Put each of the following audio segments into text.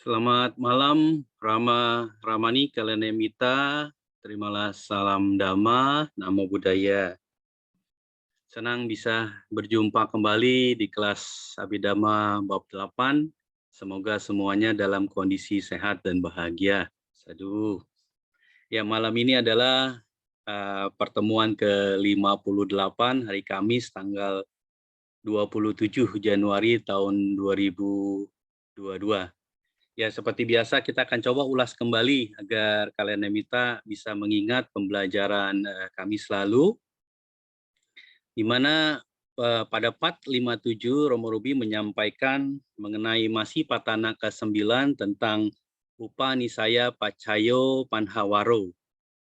Selamat malam, Ramani Kalenemita. Terimalah salam Dhamma, Namo Buddhaya. Senang bisa berjumpa kembali di kelas Abhidhamma bab 8. Semoga semuanya dalam kondisi sehat dan bahagia. Sadu. Ya, malam ini adalah pertemuan ke-58 hari Kamis tanggal 27 Januari tahun 2022. Ya, seperti biasa kita akan coba ulas kembali agar kalian Nemita bisa mengingat pembelajaran Kamis lalu, di mana pada part 57 Romo Rubi menyampaikan mengenai masih patana ke-9 tentang Upanisaya Pacayo Panhawaro,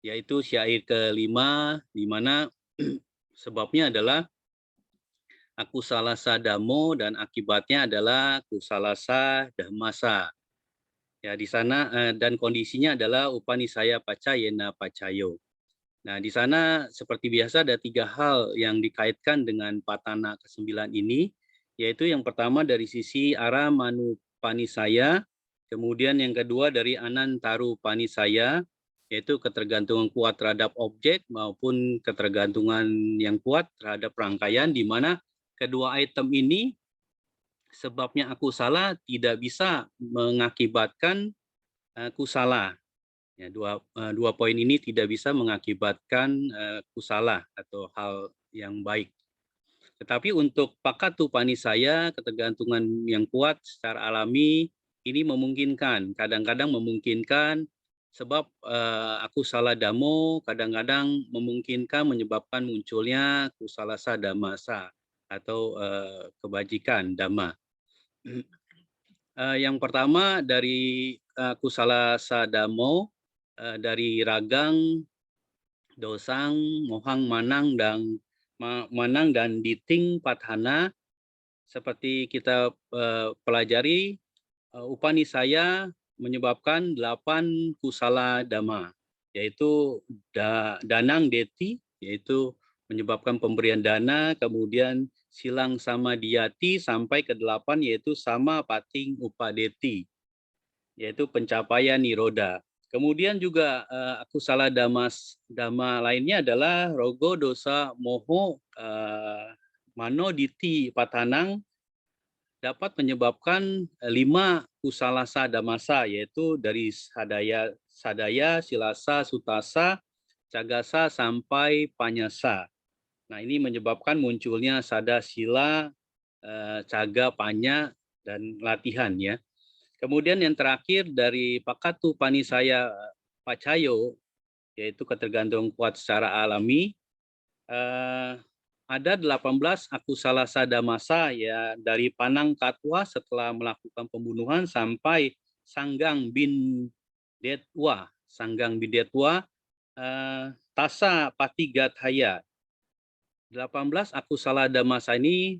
yaitu syair kelima, di mana sebabnya adalah akusalasa dhammo dan akibatnya adalah kusalasa dhammasa. Ya, di sana dan kondisinya adalah Upanisaya Pacayena Pacayo. Nah, di sana seperti biasa ada 3 hal yang dikaitkan dengan patana ke-9 ini, yaitu yang pertama dari sisi arah manupanisaya, kemudian yang kedua dari anantaru panisaya, yaitu ketergantungan kuat terhadap objek maupun ketergantungan yang kuat terhadap rangkaian, di mana kedua item ini sebabnya aku salah tidak bisa mengakibatkan kusala. Ya, dua poin ini tidak bisa mengakibatkan kusala atau hal yang baik. Tetapi untuk pakatu panisaya, ketergantungan yang kuat secara alami ini memungkinkan, kadang-kadang memungkinkan sebab aku salah damo, kadang-kadang memungkinkan menyebabkan munculnya kusalasa damasa atau kebajikan dhamma. Yang pertama dari kusala sadamo, dari ragang, dosang, mohang, manang dan diting pathana, seperti kita pelajari, Upanisaya menyebabkan 8 kusala dhamma, yaitu danang deti, yaitu menyebabkan pemberian dana, kemudian silang sama diati sampai ke-8 yaitu sama pating upadeti, yaitu pencapaian niroda. Kemudian juga kusala dhamma lainnya adalah rogo dosa moho mano diti patanang, dapat menyebabkan 5 kusalasa dhammasa, yaitu dari sadaya, silasa, sutasa, cagasa sampai panyasa. Nah, ini menyebabkan munculnya sada, sila, caga, panya, dan latihan ya. Kemudian yang terakhir dari pakatu panisaya pacayo, yaitu ketergantungan kuat secara alami, ada 18 akusalasa dhammasa ya, dari panang katwa setelah melakukan pembunuhan sampai sanggang bin detwa, tasa patigathaya. 18 akusala dhammasa ini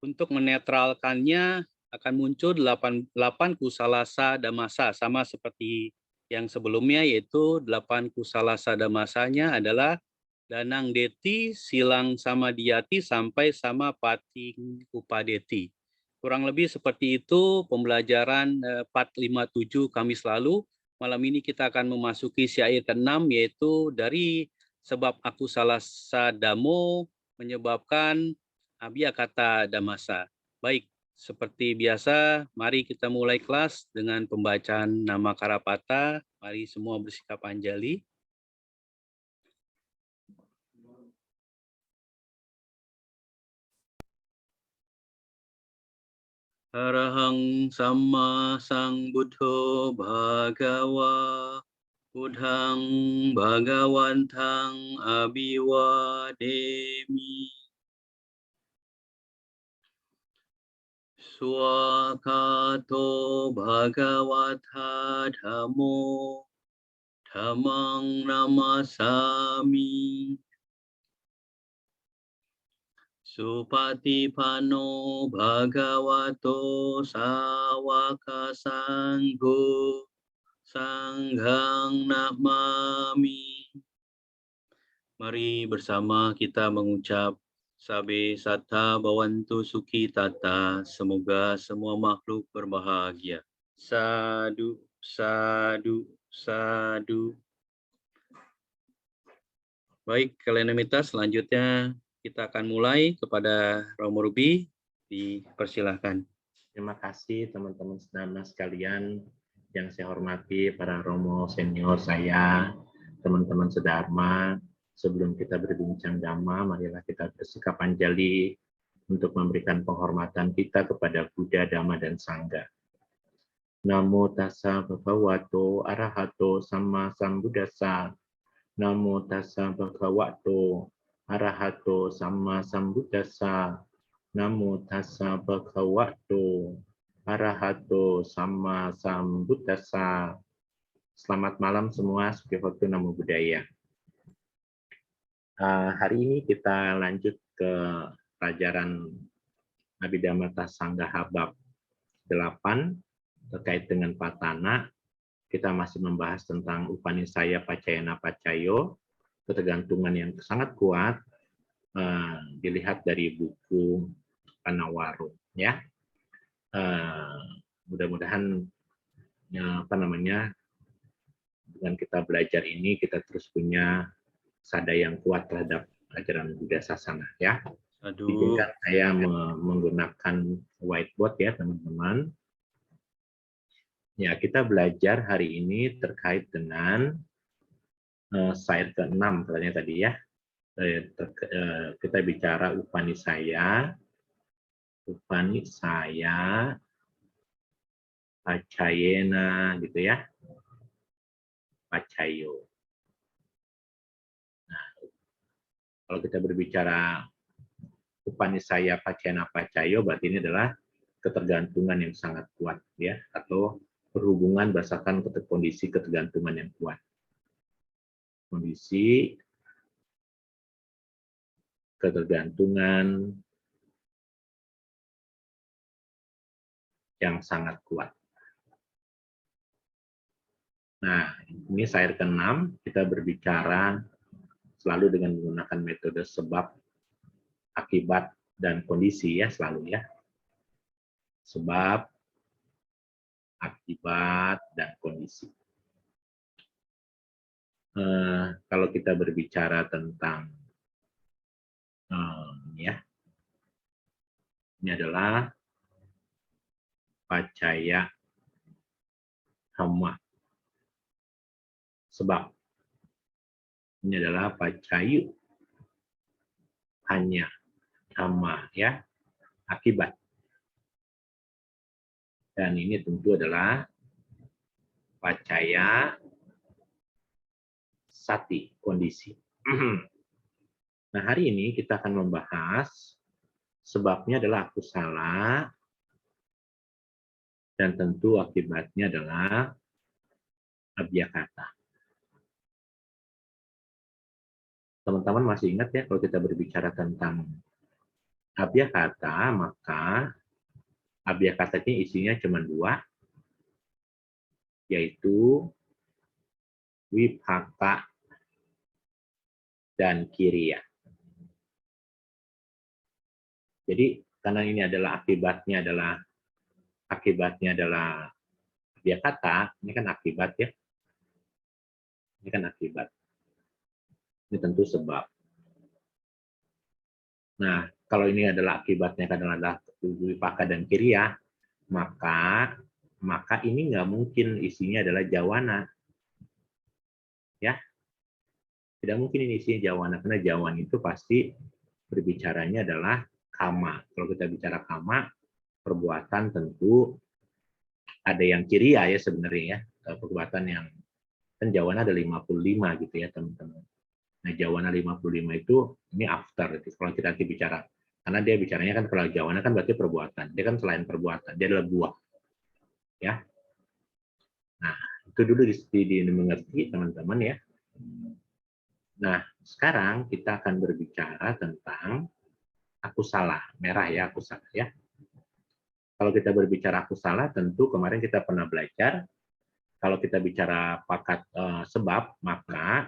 untuk menetralkannya akan muncul 8 kusalasa dhammasa, sama seperti yang sebelumnya, yaitu 8 kusalasa dhammasanya adalah danang deti, silang sama diati, sampai sama pating upadeti. Kurang lebih seperti itu pembelajaran part 57 Kamis lalu. Malam ini kita akan memasuki syair ke-6, yaitu dari sebab akusalasa dhammo menyebabkan abhiyakata dhammasa. Baik, seperti biasa, mari kita mulai kelas dengan pembacaan nama Karapata. Mari semua bersikap anjali. Arahang Samma Sambuddho Bhagawa Buddhang Bhagawantang Abhiwademi. Swakato Bhagawata Dhammo Dhammang Namasami. Supatipano Bhagavato Sawaka Sangho Sanghang Namami. Mari bersama kita mengucap Sabe Satta Bhavantu Sukhi Tata. Semoga semua makhluk berbahagia. Sadu, sadu, sadu. Baik, Kalenamita, selanjutnya kita akan mulai kepada Romo Ruby. Dipersilahkan. Terima kasih teman-teman sedana sekalian yang saya hormati, para Romo senior saya, teman-teman sedharma. Sebelum kita berbincang dhamma, marilah kita bersikap anjali untuk memberikan penghormatan kita kepada Buddha, Dhamma, dan Sangha. Namo tassa bhagavato arahato samma sambuddhassa. Namo tassa bhagavato arahato samma sambuddhassa. Namo tassa bhagavato arahato samma sambuddhassa. Selamat malam semua, Sukihoto Namo Buddhaya. Hari ini kita lanjut ke pelajaran Abhidhamma Sanggaha bab 8 terkait dengan patana. Kita masih membahas tentang Upanisaya Pacayana Pacayo, ketergantungan yang sangat kuat, dilihat dari buku Panawaru, ya. Mudah-mudahan dengan kita belajar ini kita terus punya sada yang kuat terhadap ajaran Buddha Sasana, ya. Izinkan saya menggunakan whiteboard ya teman-teman. Ya, kita belajar hari ini terkait dengan slide ke-6 katanya tadi ya. Kita bicara Upanisaya Pacayena gitu ya. Pacayo. Nah, kalau kita berbicara Upanisaya Pacayana Pacayo, berarti ini adalah ketergantungan yang sangat kuat ya, atau berhubungan berdasarkan kondisi ketergantungan yang kuat. Kondisi ketergantungan yang sangat kuat. Nah, ini slide ke-6, kita berbicara selalu dengan menggunakan metode sebab, akibat, dan kondisi ya, selalu ya. Sebab, akibat, dan kondisi. Kalau kita berbicara tentang ini adalah pacaya hamma. Sebab ini adalah pacayu, hanya hamma ya, akibat. Dan ini tentu adalah pacaya sati, kondisi. Nah, hari ini kita akan membahas sebabnya adalah akusala, dan tentu akibatnya adalah abhyakata. Teman-teman masih ingat ya, kalau kita berbicara tentang abhyakata, maka abhyakata ini isinya cuma 2, yaitu wipaka dan kiriya. Jadi karena ini adalah akibatnya adalah abhyakata, ini kan akibat ya. Ini kan akibat. Ini tentu sebab. Nah, kalau ini adalah akibatnya adalah wipaka dan kiriya, maka ini nggak mungkin isinya adalah jawana. Ya. Tidak mungkin ini isinya jawana, karena jawana itu pasti berbicaranya adalah kama. Kalau kita bicara kama, perbuatan tentu ada yang kiriya ya sebenarnya ya. Perbuatan yang kan jawana ada 55 gitu ya teman-teman. Nah, jawana 55 itu ini after itu kalau kita bicara. Karena dia bicaranya kan kalau jawana kan berarti perbuatan. Dia kan selain perbuatan, dia adalah buah. Ya. Nah, itu dulu dimengerti teman-teman ya. Nah, sekarang kita akan berbicara tentang akusala, merah ya akusala ya. Kalau kita berbicara akusala, tentu kemarin kita pernah belajar kalau kita bicara sebab, maka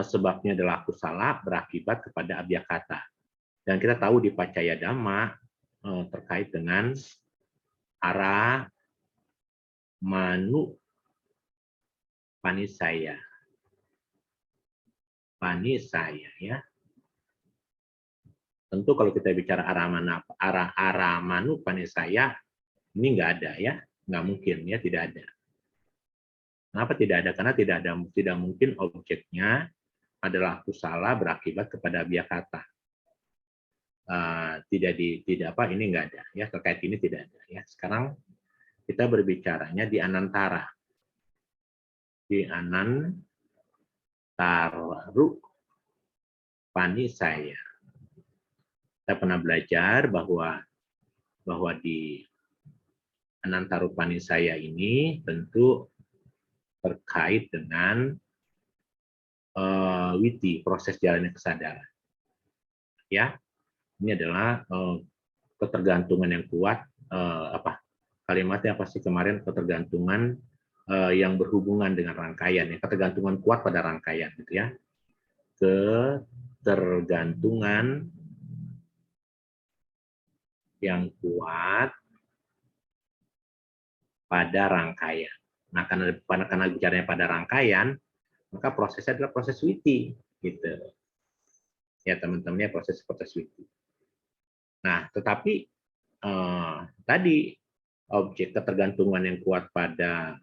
sebabnya adalah akusala berakibat kepada abhyakata. Dan kita tahu di Pacaya Dhamma terkait dengan arah manu panisaya. Panisaya ya. Tentu kalau kita bicara arah manu panisaya, ini nggak ada ya, nggak mungkin ya, tidak ada. Kenapa tidak ada? Karena tidak mungkin objeknya adalah kusala berakibat kepada abiyakata. Ini nggak ada ya, terkait ini tidak ada ya. Sekarang kita berbicaranya di anantara. Di anantaru panisaya. Kita pernah belajar bahwa di anantaru panisaya ini tentu terkait dengan witi, proses jalannya kesadaran. Ya, ini adalah ketergantungan yang kuat. Kalimatnya apa sih kemarin? Ketergantungan yang berhubungan dengan rangkaian. Ya, ketergantungan kuat pada rangkaian, gitu ya. Ketergantungan yang kuat pada rangkaian. Nah, karena bicaranya pada rangkaian, maka prosesnya adalah proses witi, gitu. Ya, teman-teman, ya, proses witi. Nah, tetapi tadi objek ketergantungan yang kuat pada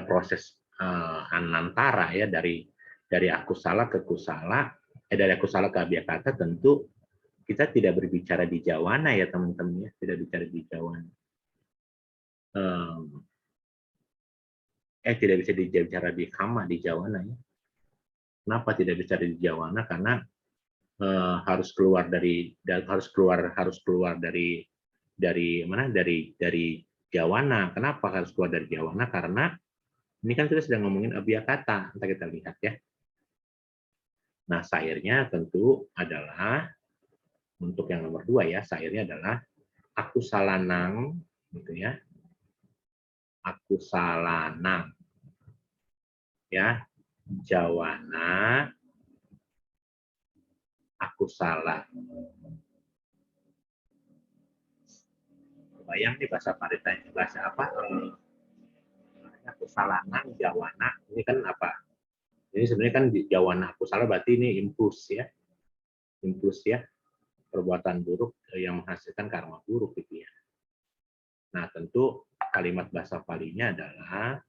proses anantara ya, dari akusala ke kusala, dari akusala ke abiyakata, tentu kita tidak berbicara di jawana ya teman-teman ya, tidak bicara di jawana. Tidak bisa dibicara di kama, di jawana ya. Kenapa tidak bisa di jawana? Karena harus keluar dari jawana. Kenapa harus keluar dari jawana? Karena ini kan kita sedang ngomongin abiyakata. Nanti kita lihat ya. Nah, sairnya tentu adalah untuk yang nomor 2 ya. Sairnya adalah akusalanang, gitu ya. Akusalanang, ya. Jawana, akusala. Bayang nih bahasa paritanya, bahasa apa? Akusalanang, jawana. Ini kan apa? Ini sebenarnya kan jawana akusala berarti ini impuls ya. Impuls ya. Perbuatan buruk yang menghasilkan karma buruk gitu ya. Nah, tentu kalimat bahasa Palinya adalah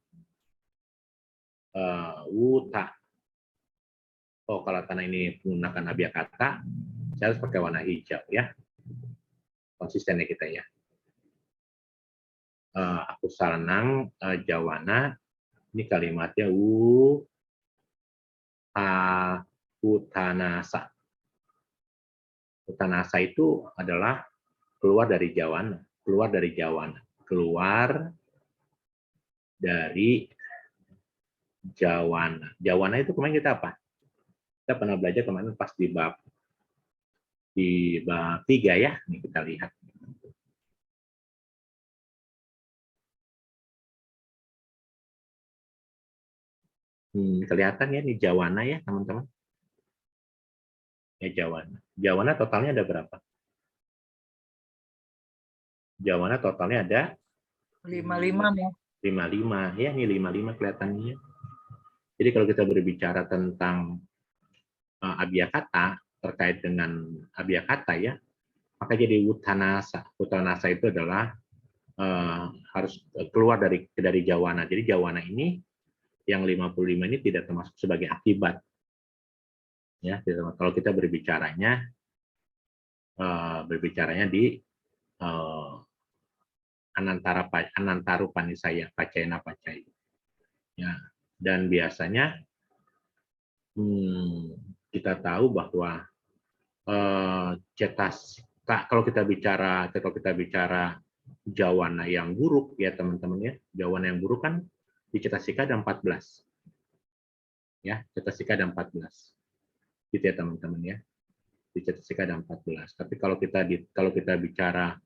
wuta. Oh, kalau karena ini menggunakan abiyakata, saya harus pakai warna hijau ya. Konsistennya kita ya. Akusalanang, jawana, ini kalimatnya utanasa. Utanasa itu adalah keluar dari jawana, keluar dari jawana, keluar dari jawana. Jawana itu kemarin kita apa? Kita pernah belajar kemarin pas di bab 3 ya. Ini kita lihat. Kelihatan ya ini jawana ya teman-teman. Ya jawana. Jawana totalnya ada berapa? Jawana totalnya ada 55 ya. 55 ya, ini 55 kelihatannya. Jadi kalau kita berbicara tentang abiyakata, terkait dengan abiyakata ya, maka jadi utanasa. Utanasa itu adalah harus keluar dari jawana. Jadi jawana ini yang 55 ini tidak termasuk sebagai akibat. Ya, kalau kita berbicaranya di anantaru panisaya, pacayana pacaya. Ya, dan biasanya kita tahu bahwa kalau kita bicara jawana yang buruk ya teman-teman ya, jawana yang buruk kan di cetasika ada 14. Ya, cetasika ada 14. Gitu ya teman-teman ya. Di cetasika ada 14. Tapi kalau kita bicara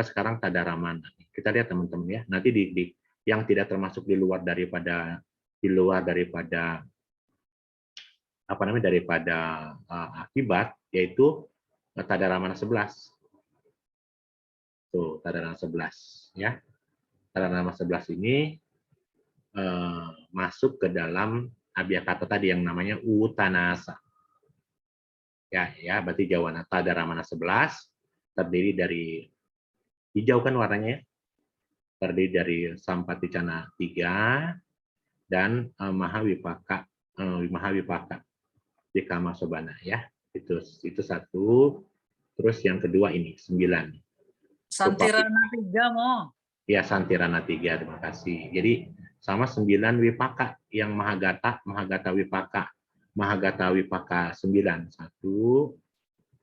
sekarang tadaramana. Kita lihat teman-teman ya. Nanti yang tidak termasuk di luar daripada apa namanya daripada akibat, yaitu Tadaramana 11. Tuh, Tadaramana 11 ya. Tadaramana 11 ini masuk ke dalam abiyakata tadi yang namanya Uttanasa. Ya, berarti jawana Tadaramana 11 terdiri dari hijau kan warnanya ya. Terdiri dari Sampaticana 3 dan Mahawipaka di Kamasobana ya. Itu satu. Terus yang kedua ini 9. Santirana 3 mau. Ya, Santirana 3, terima kasih. Jadi sama 9 Wipaka yang Mahagata Wipaka. Mahagata Wipaka 9. 1, 2,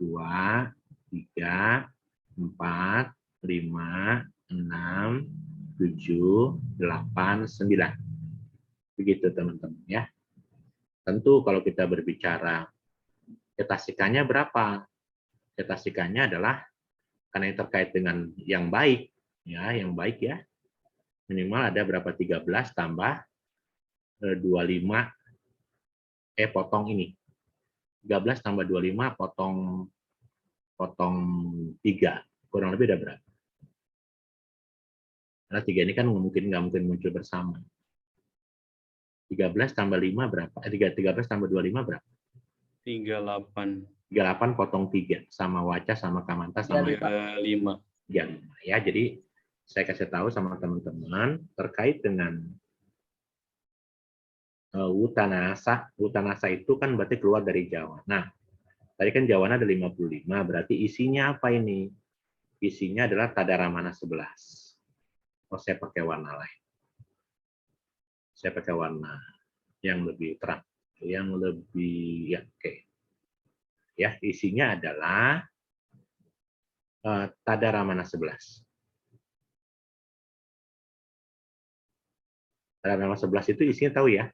3, 4, 5, 6, 7, 8, 9. Begitu teman-teman ya. Tentu kalau kita berbicara cetasikanya berapa? Cetasikanya adalah karena yang terkait dengan yang baik ya, minimal ada berapa? 13 tambah 25 potong ini. 13 tambah 25 potong 3. Kurang lebih ada berapa? Karena 3 ini kan nggak mungkin muncul bersama. 13 tambah 5 berapa? 13 tambah 25 berapa? 38. 38 potong 3 sama Waca sama Kamanta sama 5. 5 ya. Jadi saya kasih tahu sama teman-teman terkait dengan Uttanasa. Uttanasa itu kan berarti keluar dari Jawa. Nah, tadi kan Jawana ada 55, berarti isinya apa ini? Isinya adalah Tadaramana 11. Oh, saya pakai warna lain. Saya pakai warna yang lebih terang, yang lebih ya, oke. Ya, isinya adalah Tadaramana 11. Tadaramana 11 itu isinya tahu ya?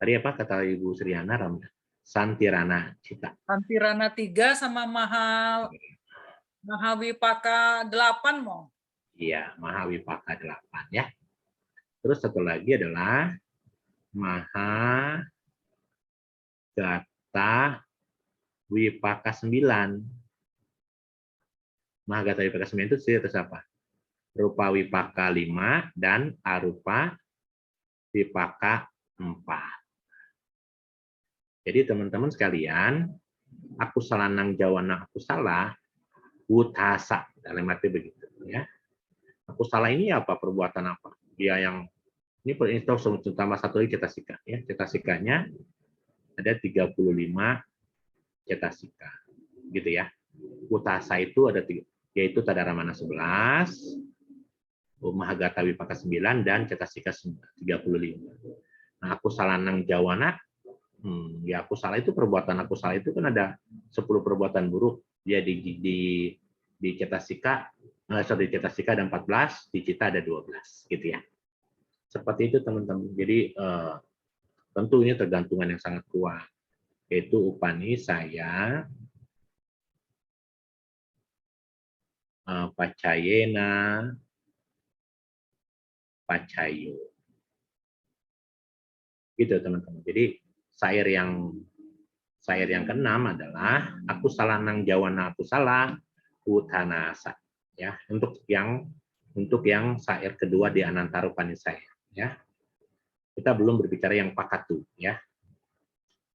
Tadi apa kata Ibu Sriana Ramda? Santirana Cita. Santirana 3 sama Mahawipaka 8 mau. Iya, Mahawipaka 8 ya. Terus satu lagi adalah Mahagata Wipaka 9. Mahagata Wipaka 9 itu atas apa? Rupa Wipaka 5 dan Arupa Wipaka 4. Jadi teman-teman sekalian, aku salanang jawana aku salah, utasa, dalam arti begitu ya. Aku salah ini apa? Perbuatan apa? Dia yang ini terutama satu lagi cetasika ya. Cetasikanya ada 35 cetasika gitu ya. Utasa itu ada 3, yaitu Tadaramana 11, Mahagata Wipaka 9 dan cetasika 35. Nah, aku salanang jawana ya aku salah itu perbuatan aku salah itu kan ada 10 perbuatan buruk. Dia di cetasika di cetasika ada 14, di cita ada 12 gitu ya. Seperti itu teman-teman. Jadi tentu ini tergantungan yang sangat kuat, yaitu Upanisaya, Pacayena, Pacayo. Gitu teman-teman. Jadi sair yang keenam adalah aku salanang jawana aku salah Uttanasa ya. Untuk yang sair kedua di Anantara Upanisaya ya. Kita belum berbicara yang Pakatu ya.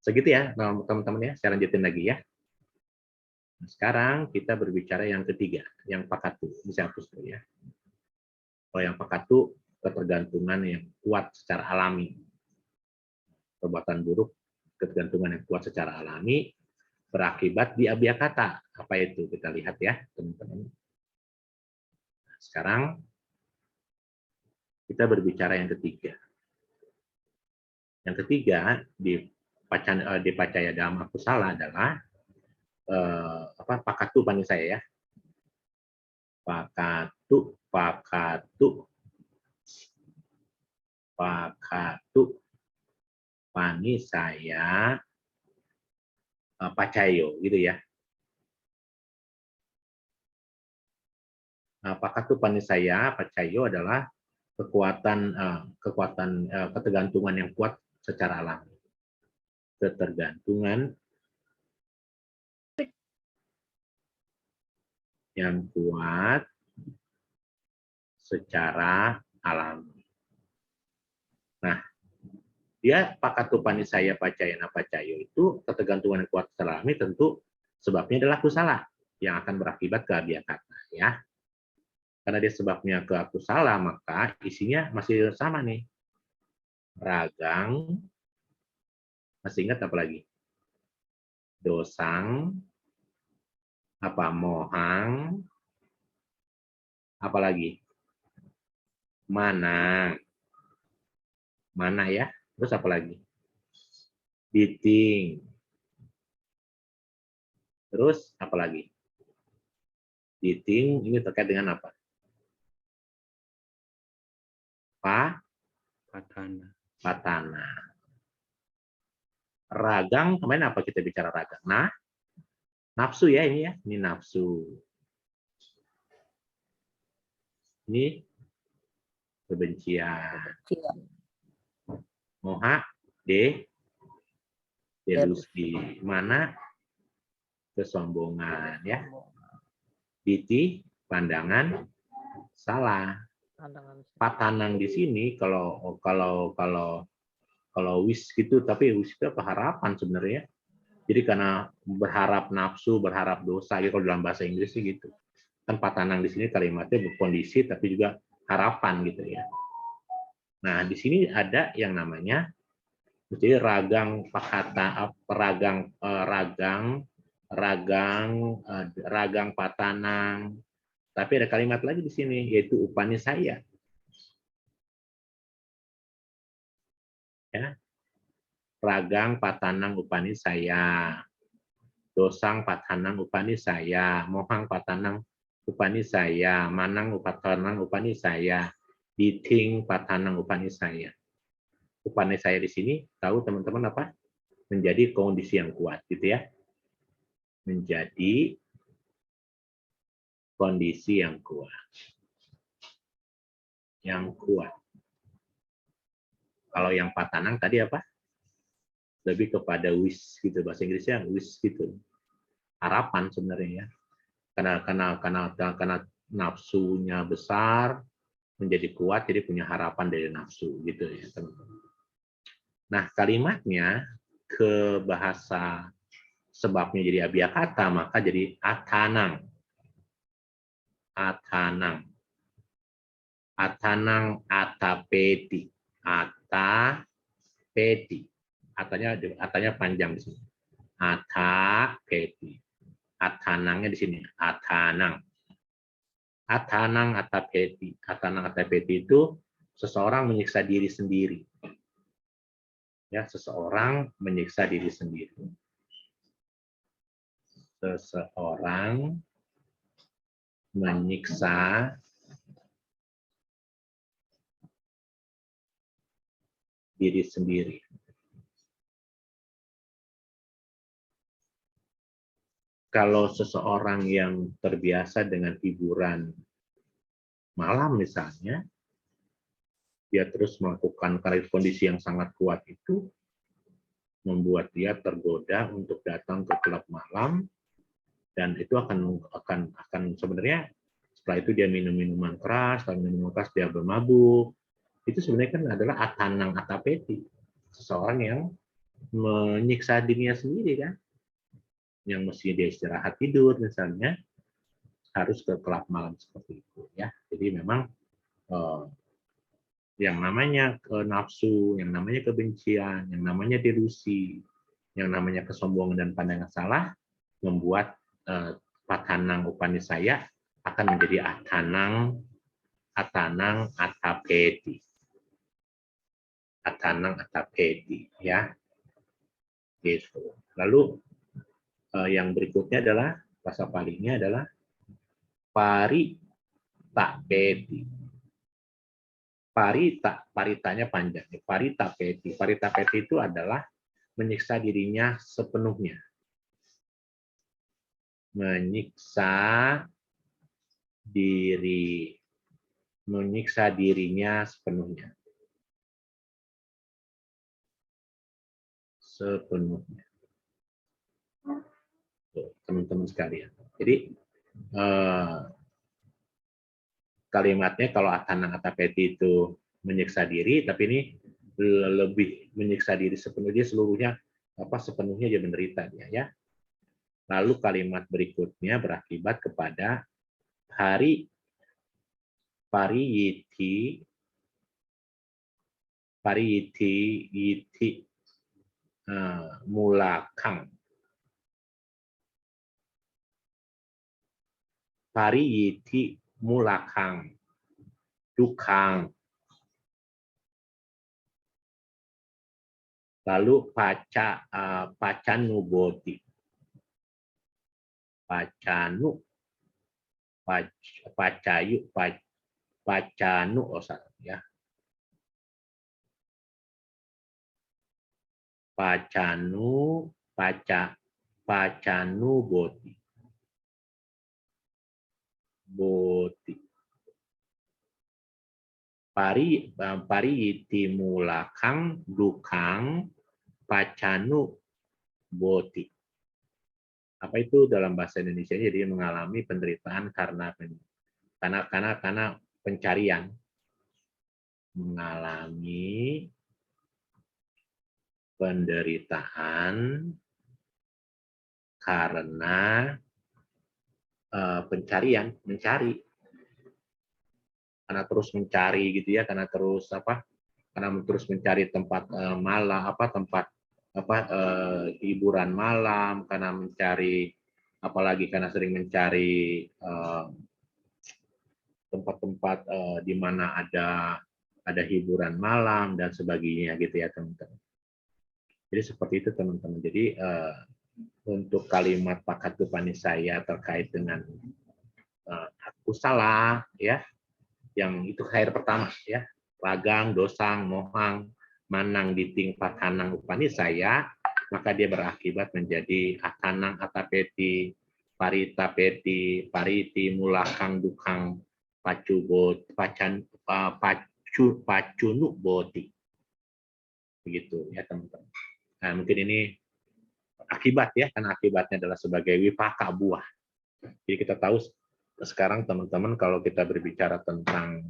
Segitu ya teman-teman ya. Saya lanjutin lagi ya. Nah, sekarang kita berbicara yang ketiga, yang Pakatu. Ini saya hapus dulu ya. Kalau yang Pakatu ketergantungan yang kuat secara alami. Perbuatan buruk ketergantungan yang kuat secara alami berakibat di abiyakata. Apa itu? Kita lihat ya, teman-teman. Sekarang kita berbicara yang ketiga. Yang ketiga di Pacaya Dhamma Kusala adalah Pakatu Upanisaya ya. Pakatu Upanisaya Pacayo gitu ya. Pakatu Upanisaya Pacayo adalah ketergantungan yang kuat secara alami. ketergantungan yang kuat secara alami. Nah, dia pakatupani saya pacayana pacayo itu ketergantungan yang kuat secara alami tentu sebabnya adalah kusala yang akan berakibat ke abiyakata, ya. Karena dia sebabnya ke kusala, maka isinya masih sama nih. Ragang, masih ingat apa lagi? Dosang, apa mohang, apa lagi? Mana ya, terus apa lagi? Diting, terus apa lagi? Diting ini terkait dengan apa? Patana. Ragang, kemarin apa kita bicara ragang? Nah, nafsu ya ini ya, ini nafsu. Ini kebencian. Moha, delusi. Mana? Kesombongan ya. Titi, pandangan salah. Patanang di sini kalau wis gitu, tapi wis itu apa harapan sebenarnya. Jadi karena berharap nafsu, berharap dosa, gitu kalau dalam bahasa Inggris sih gitu. Kan patanang di sini kalimatnya berkondisi tapi juga harapan gitu ya. Nah, di sini ada yang namanya jadi ragang pakata, ragang patanang. Tapi ada kalimat lagi di sini yaitu upanisaya. Ya. Ragang patanang upanisaya. Dosang patanang upanisaya, mohang patanang upanisaya, manang patanang upanisaya, diting patanang upanisaya. Upanisaya di sini tahu teman-teman apa? Menjadi kondisi yang kuat gitu ya. Menjadi kondisi yang kuat. Yang kuat. Kalau yang patanang tadi apa? Lebih kepada wish gitu, bahasa Inggrisnya wish gitu. Harapan sebenarnya ya. Karena nafsunya besar menjadi kuat, jadi punya harapan dari nafsu gitu ya teman-teman. Nah, kalimatnya ke bahasa sebabnya jadi abiyakata, maka jadi atanang. Atanang. Atanang atapeti. Atapeti. Atanya panjang di sini. Atapeti. Atanangnya di sini. Atanang. Atanang atapeti. Atanang atapeti itu seseorang menyiksa diri sendiri. Ya, seseorang menyiksa diri sendiri. Seseorang menyiksa diri sendiri. Kalau seseorang yang terbiasa dengan hiburan malam misalnya, dia terus melakukan kondisi yang sangat kuat itu, membuat dia tergoda untuk datang ke klub malam, dan itu akan sebenarnya setelah itu dia minum minuman keras, setelah minuman keras dia bermabuk, itu sebenarnya kan adalah atanang atapeti, seseorang yang menyiksa dirinya sendiri kan, yang mesti dia istirahat tidur misalnya, harus ke klub malam seperti itu ya. Jadi memang yang namanya nafsu, yang namanya kebencian, yang namanya delusi, yang namanya kesombongan dan pandangan salah membuat patanang upanisaya akan menjadi atanang atapeti. Atanang atapeti ya. Gitu. Lalu yang berikutnya adalah bahasa palingnya adalah paritapeti. Paritanya panjang. Paritapeti. Paritapeti itu adalah menyiksa dirinya sepenuhnya. Menyiksa dirinya sepenuhnya. sepenuhnya. Teman-teman sekalian. Jadi kalimatnya kalau Atanang Atapeti itu menyiksa diri, tapi ini lebih menyiksa diri sepenuhnya, seluruhnya sepenuhnya dia menderita dia ya. Lalu kalimat berikutnya berakibat kepada pariyiti mulakang. Pariyiti mulakang, dukang. Lalu pacanuboti. Pacanu, pacayu, pacanu, ya. Pacanuboti. Boti. Pariyiti mulakang, dukang, pacanu, boti. Apa itu dalam bahasa Indonesia? Jadi mengalami penderitaan karena pencarian. Mengalami penderitaan karena pencarian, mencari. Karena terus mencari gitu ya, karena terus mencari tempat malam, hiburan malam, karena mencari, apalagi karena sering mencari tempat-tempat di mana ada hiburan malam dan sebagainya gitu ya teman-teman. Jadi seperti itu teman-teman. Jadi untuk kalimat Pakatupanisaya terkait dengan aku salah ya, yang itu khair pertama ya, ragang, dosang, mohang, manang, diting, patanang, upanisaya, maka dia berakibat menjadi atanang, atapeti, paritapeti, pariti, mulakang, dukang, pacunu, boti. Begitu ya teman-teman. Nah, mungkin ini akibat ya, karena akibatnya adalah sebagai wipaka buah. Jadi kita tahu sekarang teman-teman kalau kita berbicara tentang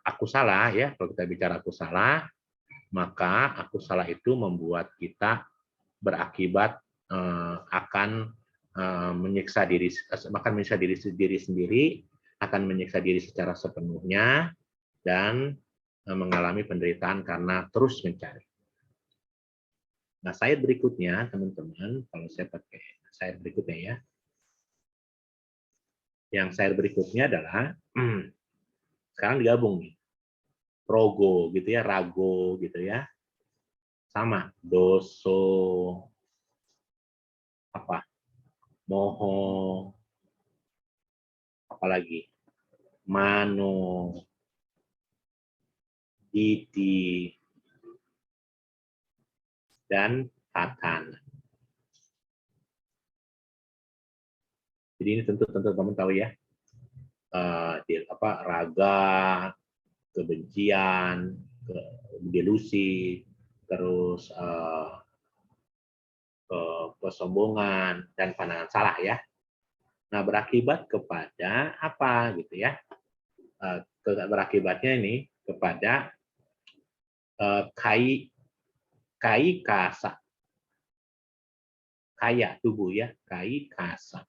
aku salah ya, kalau kita bicara aku salah, maka aku salah itu membuat kita berakibat akan menyiksa diri sendiri, akan menyiksa diri secara sepenuhnya, dan mengalami penderitaan karena terus mencari. Nah, slide berikutnya teman-teman, kalau saya pakai slide berikutnya ya. Yang slide berikutnya adalah sekarang digabung nih. Rogo gitu ya, rago gitu ya. Sama, doso, moho, apalagi mano, iti, dan tatana. Jadi ini tentu teman-teman tahu ya, raga, kebencian, delusi, terus kesombongan dan pandangan salah ya. Nah, berakibat kepada apa gitu ya? Berakibatnya ini kepada kai kasa, kaya tubuh ya, kai kasa,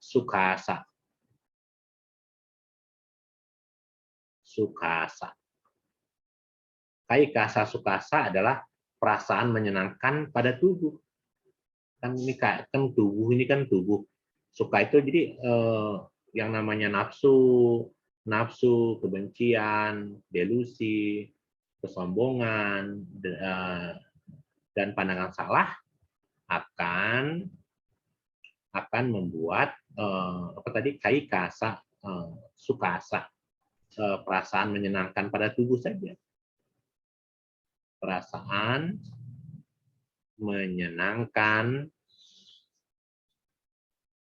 sukasa, kai kasa sukasa adalah perasaan menyenangkan pada tubuh. Kan tubuh ini kan tubuh. Suka itu jadi yang namanya nafsu, kebencian, delusi, kesombongan, dan pandangan salah akan membuat kai kasa, sukasa, perasaan menyenangkan pada tubuh saja. Perasaan menyenangkan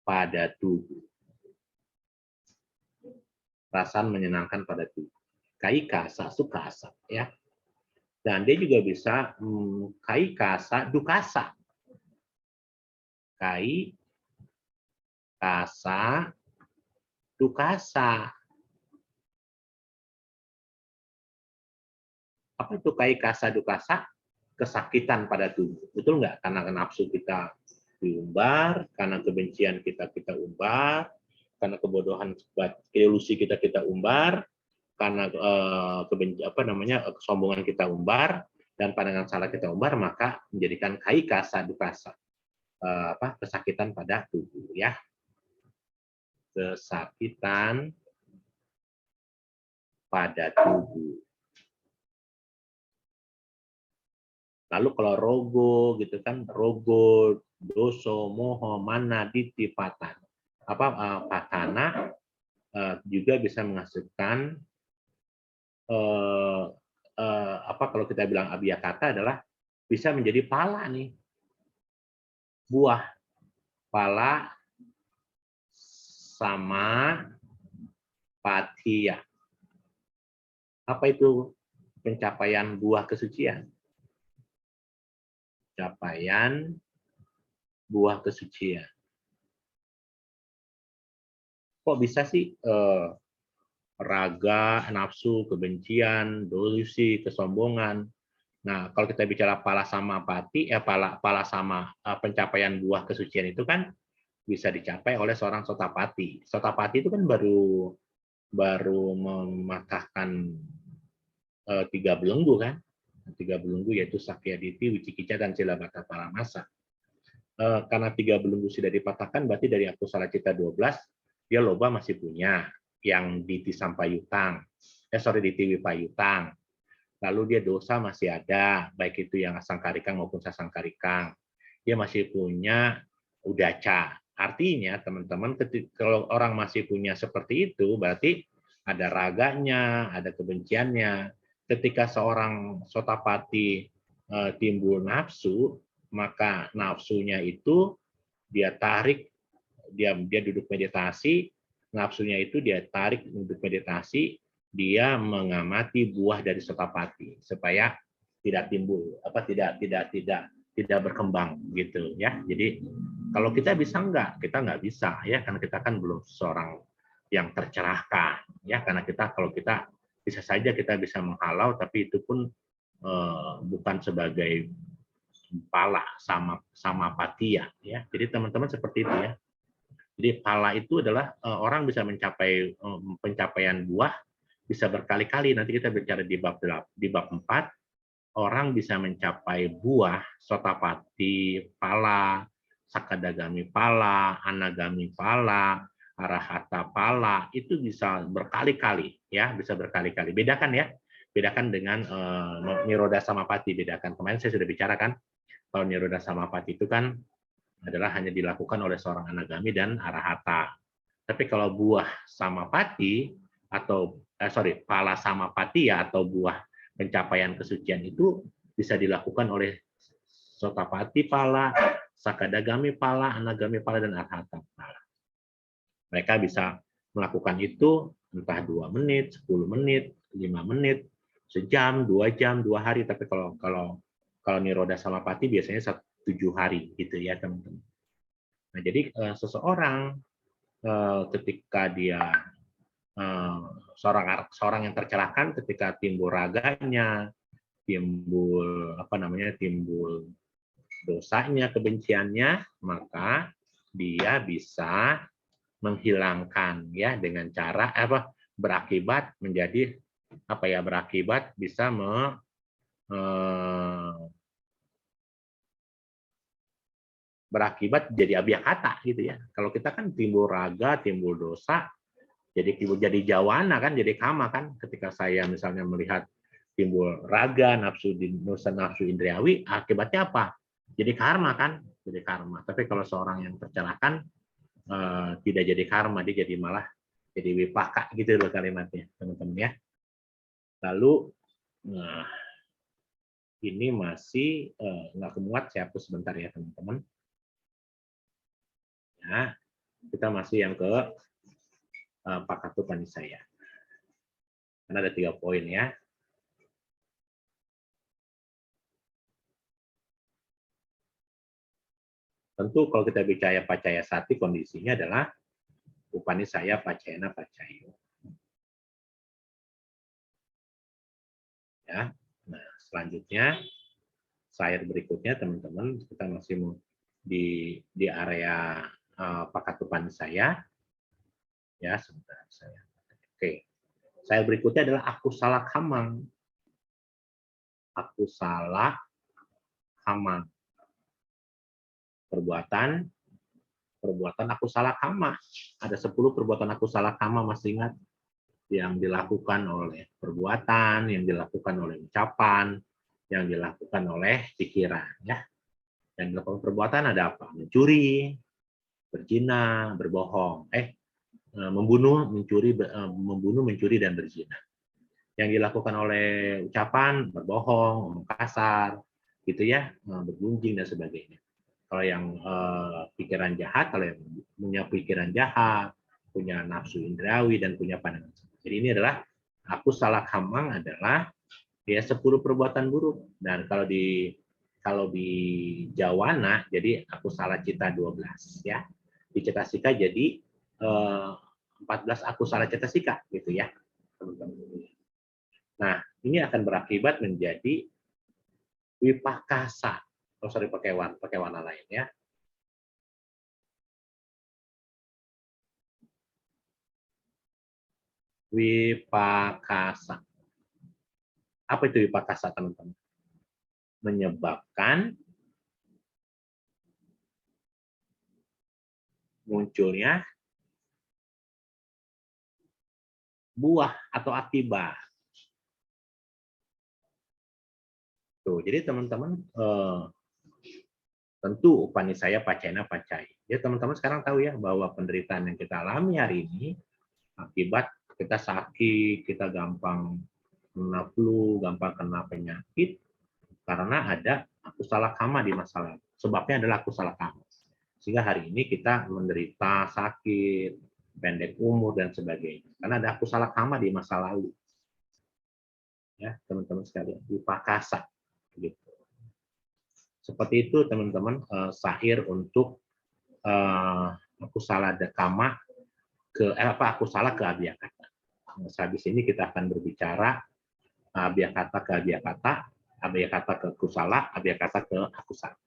pada tubuh. Perasaan menyenangkan pada tubuh. Kai kasa, sukasa ya. Dan dia juga bisa kai kasa dukasa. Kai kasa dukasa. Apa itu kai kasa dukasa? Kesakitan pada tubuh. Betul nggak? Karena nafsu kita diumbar, karena kebencian kita umbar, karena kebodohan, ilusi kita umbar, karena kesombongan kita umbar, dan pandangan salah kita umbar, maka menjadikan kai kasa dukasa, kesakitan pada tubuh, ya. Kesakitan pada tubuh. Lalu kalau rogo gitu kan, rogo, doso, moho, mana, diti, patan. Patana juga bisa menghasilkan kalau kita bilang abiyakata adalah bisa menjadi pala nih. Buah pala sama patiya. Apa itu pencapaian buah kesucian? Capaian buah kesucian. Kok bisa sih raga, nafsu, kebencian, delusi, kesombongan? Nah, kalau kita bicara pala sama pati, pala sama pencapaian buah kesucian itu kan bisa dicapai oleh seorang sotapati. Sotapati itu kan baru mematahkan 3 belenggu kan? 3 belenggu yaitu Sakyaditi, Wicikica, dan Silabata Paramasa. Karena 3 belenggu sudah dipatahkan, berarti dari akusala cita 12, dia loba masih punya yang diti sampayutang, diti wipayutang. Lalu dia dosa masih ada, baik itu yang asangkarikang maupun sasangkarikang. Dia masih punya udaca. Artinya teman-teman, kalau orang masih punya seperti itu, berarti ada raganya, ada kebenciannya. Ketika seorang sotapati timbul nafsu, maka nafsunya itu dia tarik, dia duduk meditasi, nafsunya itu dia tarik duduk meditasi, dia mengamati buah dari sotapati supaya tidak timbul tidak berkembang gitu ya. Jadi kalau kita bisa kita nggak bisa ya, karena kita kan belum seorang yang tercerahkan ya, karena kalau kita bisa saja kita bisa menghalau, tapi itu pun bukan sebagai pala sama patiya ya. Jadi teman-teman seperti itu ya. Jadi pala itu adalah orang bisa mencapai pencapaian buah bisa berkali-kali. Nanti kita bicara di bab 4, orang bisa mencapai buah sotapati pala, sakadagami pala, anagami pala, arahata pala, itu bisa berkali-kali ya, bisa berkali-kali. Bedakan ya. Bedakan dengan niroda samapati, bedakan. Kemarin saya sudah bicarakan. Kalau niroda samapati itu kan adalah hanya dilakukan oleh seorang anagami dan arahata. Tapi kalau buah samapati atau pala samapati ya, atau buah pencapaian kesucian itu bisa dilakukan oleh sotapati pala, sakadagami pala, anagami pala, dan arahata pala. Mereka bisa melakukan itu entah 2 menit, 10 menit, 5 menit, sejam, 2 jam, 2 hari. Tapi kalau niroda samapati biasanya 7 hari gitu ya teman-teman. Nah, jadi seseorang ketika dia seorang yang tercerahkan, ketika timbul raganya, timbul timbul dosanya, kebenciannya, maka dia bisa menghilangkan ya dengan cara berakibat menjadi berakibat bisa berakibat jadi abiyakata gitu ya. Kalau kita kan timbul raga, timbul dosa, jadi jawana kan, jadi kama kan. Ketika saya misalnya melihat timbul raga, nafsu indriawi, akibatnya apa? Jadi karma kan, jadi karma. Tapi kalau seorang yang tercerahkan tidak jadi karma, dia jadi malah jadi wipaka gitu loh kalimatnya, teman-teman ya. Lalu ini masih nggak kemuat, saya hapus sebentar ya teman-teman. Ya, kita masih yang ke Pakatu Panisaya. Karena ada 3 poin ya. Tentu kalau kita bicara pacaya sati, kondisinya adalah upanisaya pacayana pacayo. Ya. Nah, selanjutnya slide berikutnya teman-teman, kita masih di area pakat upanisaya. Ya, sebentar saya. Oke. Slide berikutnya adalah aku salah kamang. Aku salah kamang. Perbuatan aku salah kama. Ada 10 perbuatan aku salah kama, masih ingat? Yang dilakukan oleh perbuatan, yang dilakukan oleh ucapan, yang dilakukan oleh pikiran. Ya. Yang dilakukan perbuatan ada apa? Mencuri, berzina, berbohong. Membunuh, mencuri, dan berzina. Yang dilakukan oleh ucapan, berbohong, ngomong kasar, gitu ya, bergunjing, dan sebagainya. Kalau yang pikiran jahat, kalau yang punya pikiran jahat, punya nafsu indrawi, dan punya pandangan. Jadi ini adalah aku salah kamang adalah ya 10 perbuatan buruk. Dan kalau di Jawana, jadi aku salah cita 12 ya. Di Cetasika jadi 14 aku salah cetasika gitu ya. Nah, ini akan berakibat menjadi wipakasa. Oh, sorry, pakai warna lain ya. Wipakasa. Apa itu wipakasa, teman-teman? Menyebabkan munculnya buah atau akibat. Tuh, jadi teman-teman tentu upanisaya pacayana pacai. Ya, teman-teman sekarang tahu ya bahwa penderitaan yang kita alami hari ini akibat kita sakit, kita gampang kena flu, gampang kena penyakit karena ada aku salah kama di masa lalu. Sebabnya adalah aku salah kama. Sehingga hari ini kita menderita sakit, pendek umur, dan sebagainya. Karena ada aku salah kama di masa lalu. Ya, teman-teman sekalian, wipakasa. Gitu. Seperti itu, teman-teman, syair untuk aku salah kama aku salah ke abiyakata. Habis ini kita akan berbicara abiyakata ke abiyakata ke kusala, abiyakata ke akusala.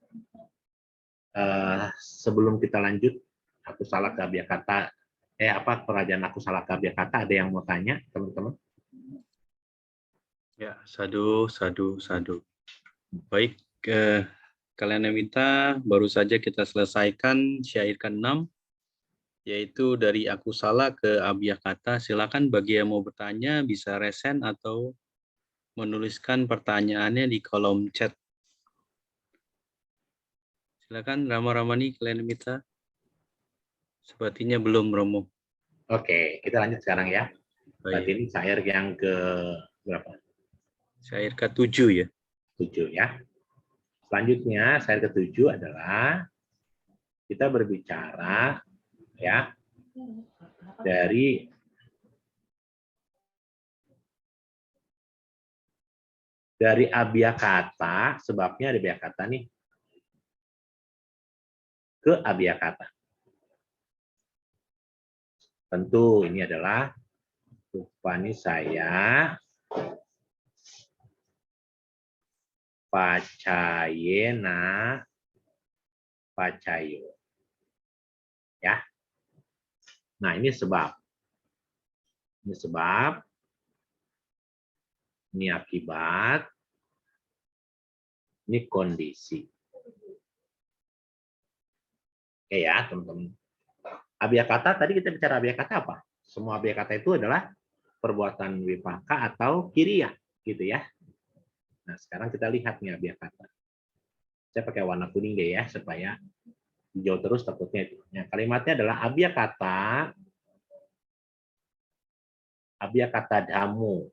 Sebelum kita lanjut aku salah ke abiyakata, kerajaan aku salah ke abiyakata, ada yang mau tanya, teman-teman? Ya, sadu. Baik, kalian yang minta, baru saja kita selesaikan syair ke-6, yaitu dari aku salah ke abiyakata. Silakan bagi yang mau bertanya bisa resen atau menuliskan pertanyaannya di kolom chat. Silakan Rama Ramani, kalian yang minta. Sepertinya belum, Romo. Oke, kita lanjut sekarang ya. Berarti Baik. ini syair yang ke berapa? Syair ke-7 ya. 7 ya. Selanjutnya syair ke-7 adalah kita berbicara ya dari abiyakata, sebabnya ada abiyakata nih, ke abiyakata. Tentu ini adalah upanisaya pacayena pacayo. Ya. Nah, ini sebab. Ini sebab. Ini akibat. Ini kondisi. Oke ya, teman-teman. Abiyakata, tadi kita bicara abiyakata apa? Semua abiyakata itu adalah perbuatan wipaka atau kiriya, gitu ya. Nah, sekarang kita lihat nih abiyakata. Saya pakai warna kuning deh ya, supaya hijau terus takutnya itu. Nah, kalimatnya adalah abiyakata damu.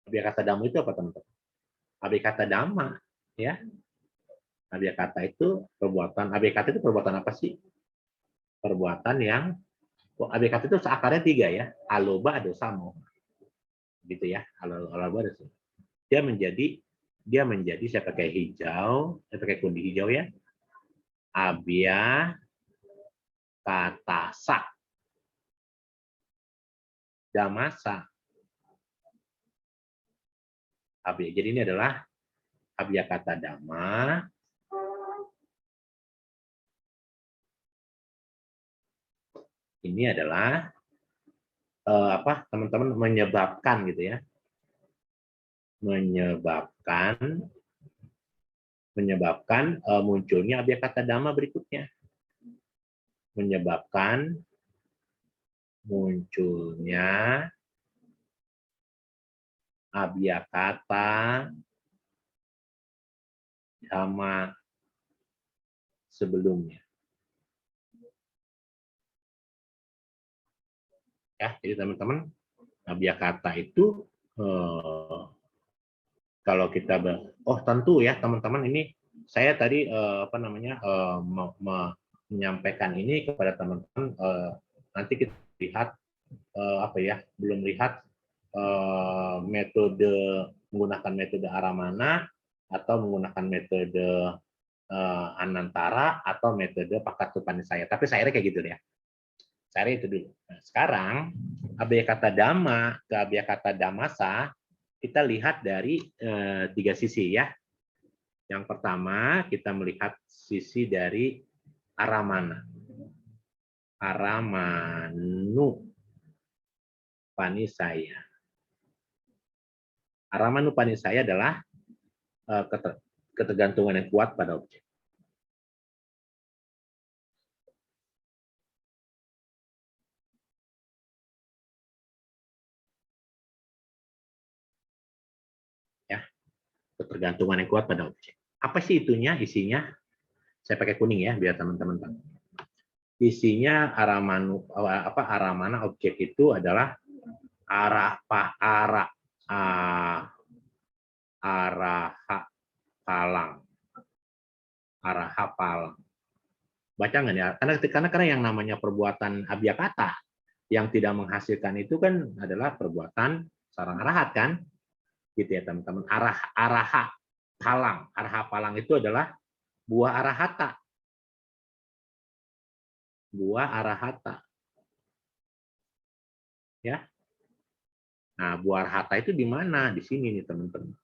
Abiyakata damu itu apa, teman-teman? Abiyakata dhamma, ya. Abiyakata itu perbuatan apa sih? Perbuatan yang abiyakata itu akarnya 3 ya. Aloba, dosa, moha. Gitu ya. Aloba, dosa. Dia menjadi dia menjadi, saya pakai hijau, saya pakai kuning hijau ya, Abyakatasa Damasa. Jadi ini adalah Abyakata Dhamma. Ini adalah apa, teman-teman, menyebabkan gitu ya. Menyebabkan munculnya Abyakata Dhamma berikutnya. Menyebabkan munculnya Abyakata Dhamma sebelumnya. Ya, jadi teman-teman, Abyakata itu kalau kita tentu ya teman-teman, ini saya tadi apa namanya menyampaikan ini kepada teman-teman, nanti kita lihat apa ya, belum lihat menggunakan metode Aramana atau menggunakan metode Anantara atau metode Pakatupanisaya. Tapi saya kayak gitu ya. Saya itu dulu. Nah, sekarang Abyakata Dhamma ke Abyakata Dhammasa kita lihat dari 3 sisi ya. Yang pertama kita melihat sisi dari Aramana. Aramanu Panisaya. Aramanu Panisaya adalah ketergantungan yang kuat pada objek. Ya, ketergantungan yang kuat pada objek. Apa sih itunya? Isinya, saya pakai kuning ya biar teman-teman tahu. Isinya aramana objek itu adalah araha palang. Araha palang. Baca nggak ya? Karena yang namanya perbuatan abyakata yang tidak menghasilkan itu kan adalah perbuatan sarang arahat kan? Gitu ya teman-teman. Araha palang itu adalah buah arahata. Buah arahata. Ya. Nah, buah arahata itu di mana? Di sini nih teman-teman.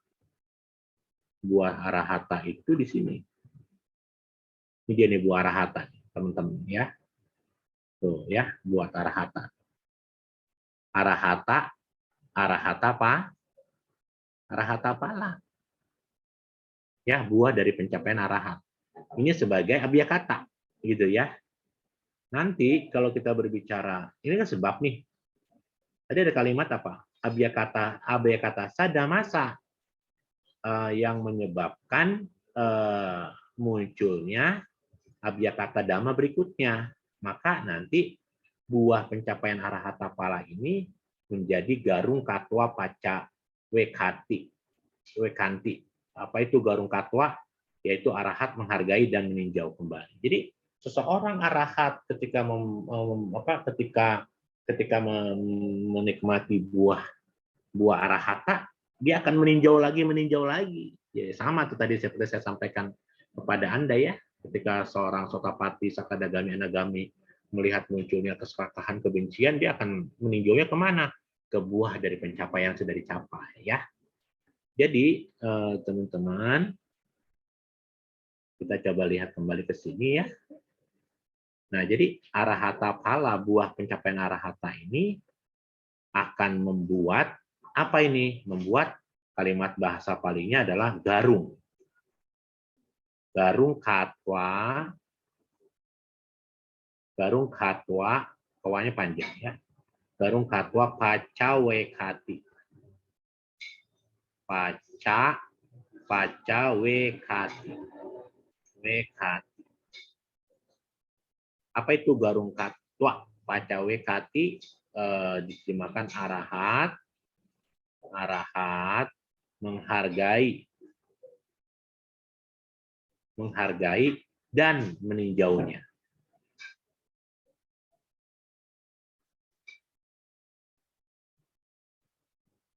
Buah arahata itu di sini. Ini dia nih buah arahata, teman-teman ya. Tuh ya, buah arahata. Arahata apa? Arahata pala. Ya, buah dari pencapaian arahat. Ini sebagai abyakata, gitu ya. Nanti kalau kita berbicara, ini kan sebab nih. Tadi ada kalimat apa? Abyakata sadamasa yang menyebabkan munculnya Abyakata Dhamma berikutnya. Maka nanti buah pencapaian arahata pala ini menjadi garung katwa paca wekanti. Apa itu garung katwa? Yaitu arahat menghargai dan meninjau kembali. Jadi seseorang arahat ketika menikmati buah arahata, dia akan meninjau lagi. Ya, sama tuh tadi seperti saya sampaikan kepada Anda ya, ketika seorang Sotapati, Sakadagami, Anagami melihat munculnya keserakahan, kebencian, dia akan meninjaunya kemana? Ke buah dari pencapaian yang sudah dicapai ya. Jadi teman-teman, kita coba lihat kembali ke sini ya. Nah, jadi arahata pala, buah pencapaian arahata ini akan membuat apa ini? Membuat kalimat bahasa palinya adalah garung. Garung katwa, kawanya panjang ya. Garung katwa pacawekati. Pacawekati. Apa itu garung katwa? Pacawekati diterjemahkan arahat menghargai dan meninjaunya.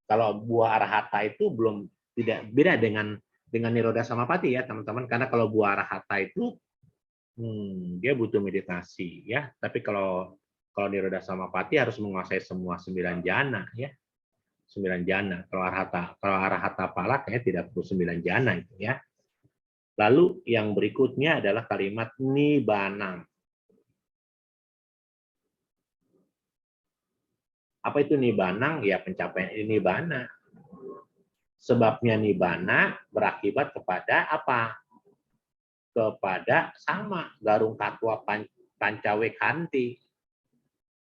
Kalau buah arahata itu tidak beda dengan dengan Niroda Samapati ya teman-teman, karena kalau buah arahata itu dia butuh meditasi ya, tapi kalau Niroda Samapati harus menguasai semua 9 jana ya, 9 jana. Kalau arahata pala kayaknya tidak perlu 9 jana itu ya. Lalu yang berikutnya adalah kalimat nibbana. Apa itu nibbana? Ya pencapaian nibbana. Sebabnya nibbana berakibat kepada apa? Kepada sama garung katwa pancawekanti.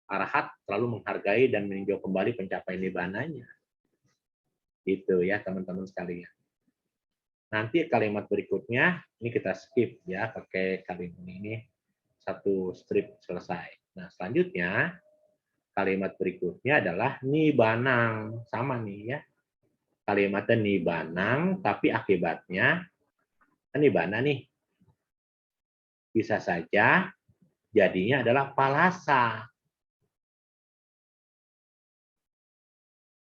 Arahat selalu menghargai dan meninjau kembali pencapaian nibbananya. Itu ya teman-teman sekalian. Nanti kalimat berikutnya ini kita skip ya, pakai kalimat ini satu strip selesai. Nah selanjutnya kalimat berikutnya adalah nibbanang, sama nih ya. Kalimatnya nibbanang, tapi akibatnya nibbana nih bisa saja jadinya adalah palasa.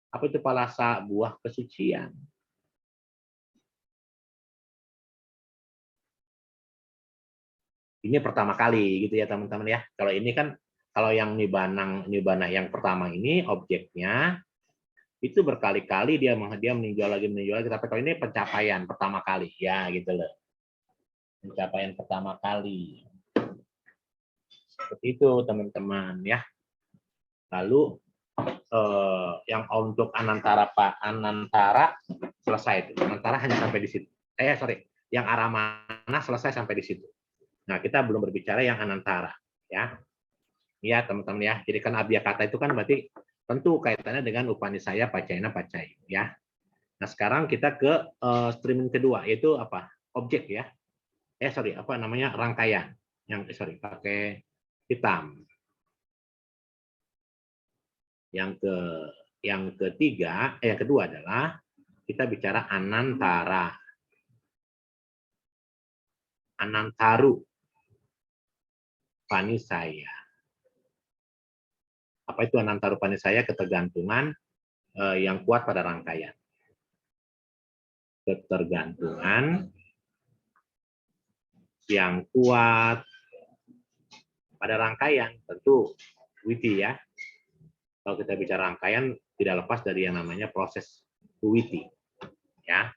Apa itu palasa? Buah kesucian. Ini pertama kali gitu ya teman-teman ya. Kalau ini kan, kalau yang nibbana yang pertama ini objeknya itu berkali-kali dia meninjau lagi, tapi kalau ini pencapaian pertama kali ya gitu loh. Pencapaian pertama kali. Seperti itu teman-teman ya. Lalu yang untuk anantara selesai itu. Anantara hanya sampai di situ. Yang arah mana selesai sampai di situ. Nah, kita belum berbicara yang anantara ya. Ya, teman-teman ya. Jadi kan abhyakata itu kan berarti tentu kaitannya dengan upanisaya pacayana pacayu ya. Nah, sekarang kita ke streaming kedua yaitu apa? Objek ya. Apa namanya? Rangkaian. Pakai hitam. Yang kedua adalah kita bicara anantara. Anantaru panisaya. Apa itu anantaru panisaya? Ketergantungan yang kuat pada rangkaian. Ketergantungan yang kuat pada rangkaian, tentu witi ya. Kalau kita bicara rangkaian tidak lepas dari yang namanya proses witi ya.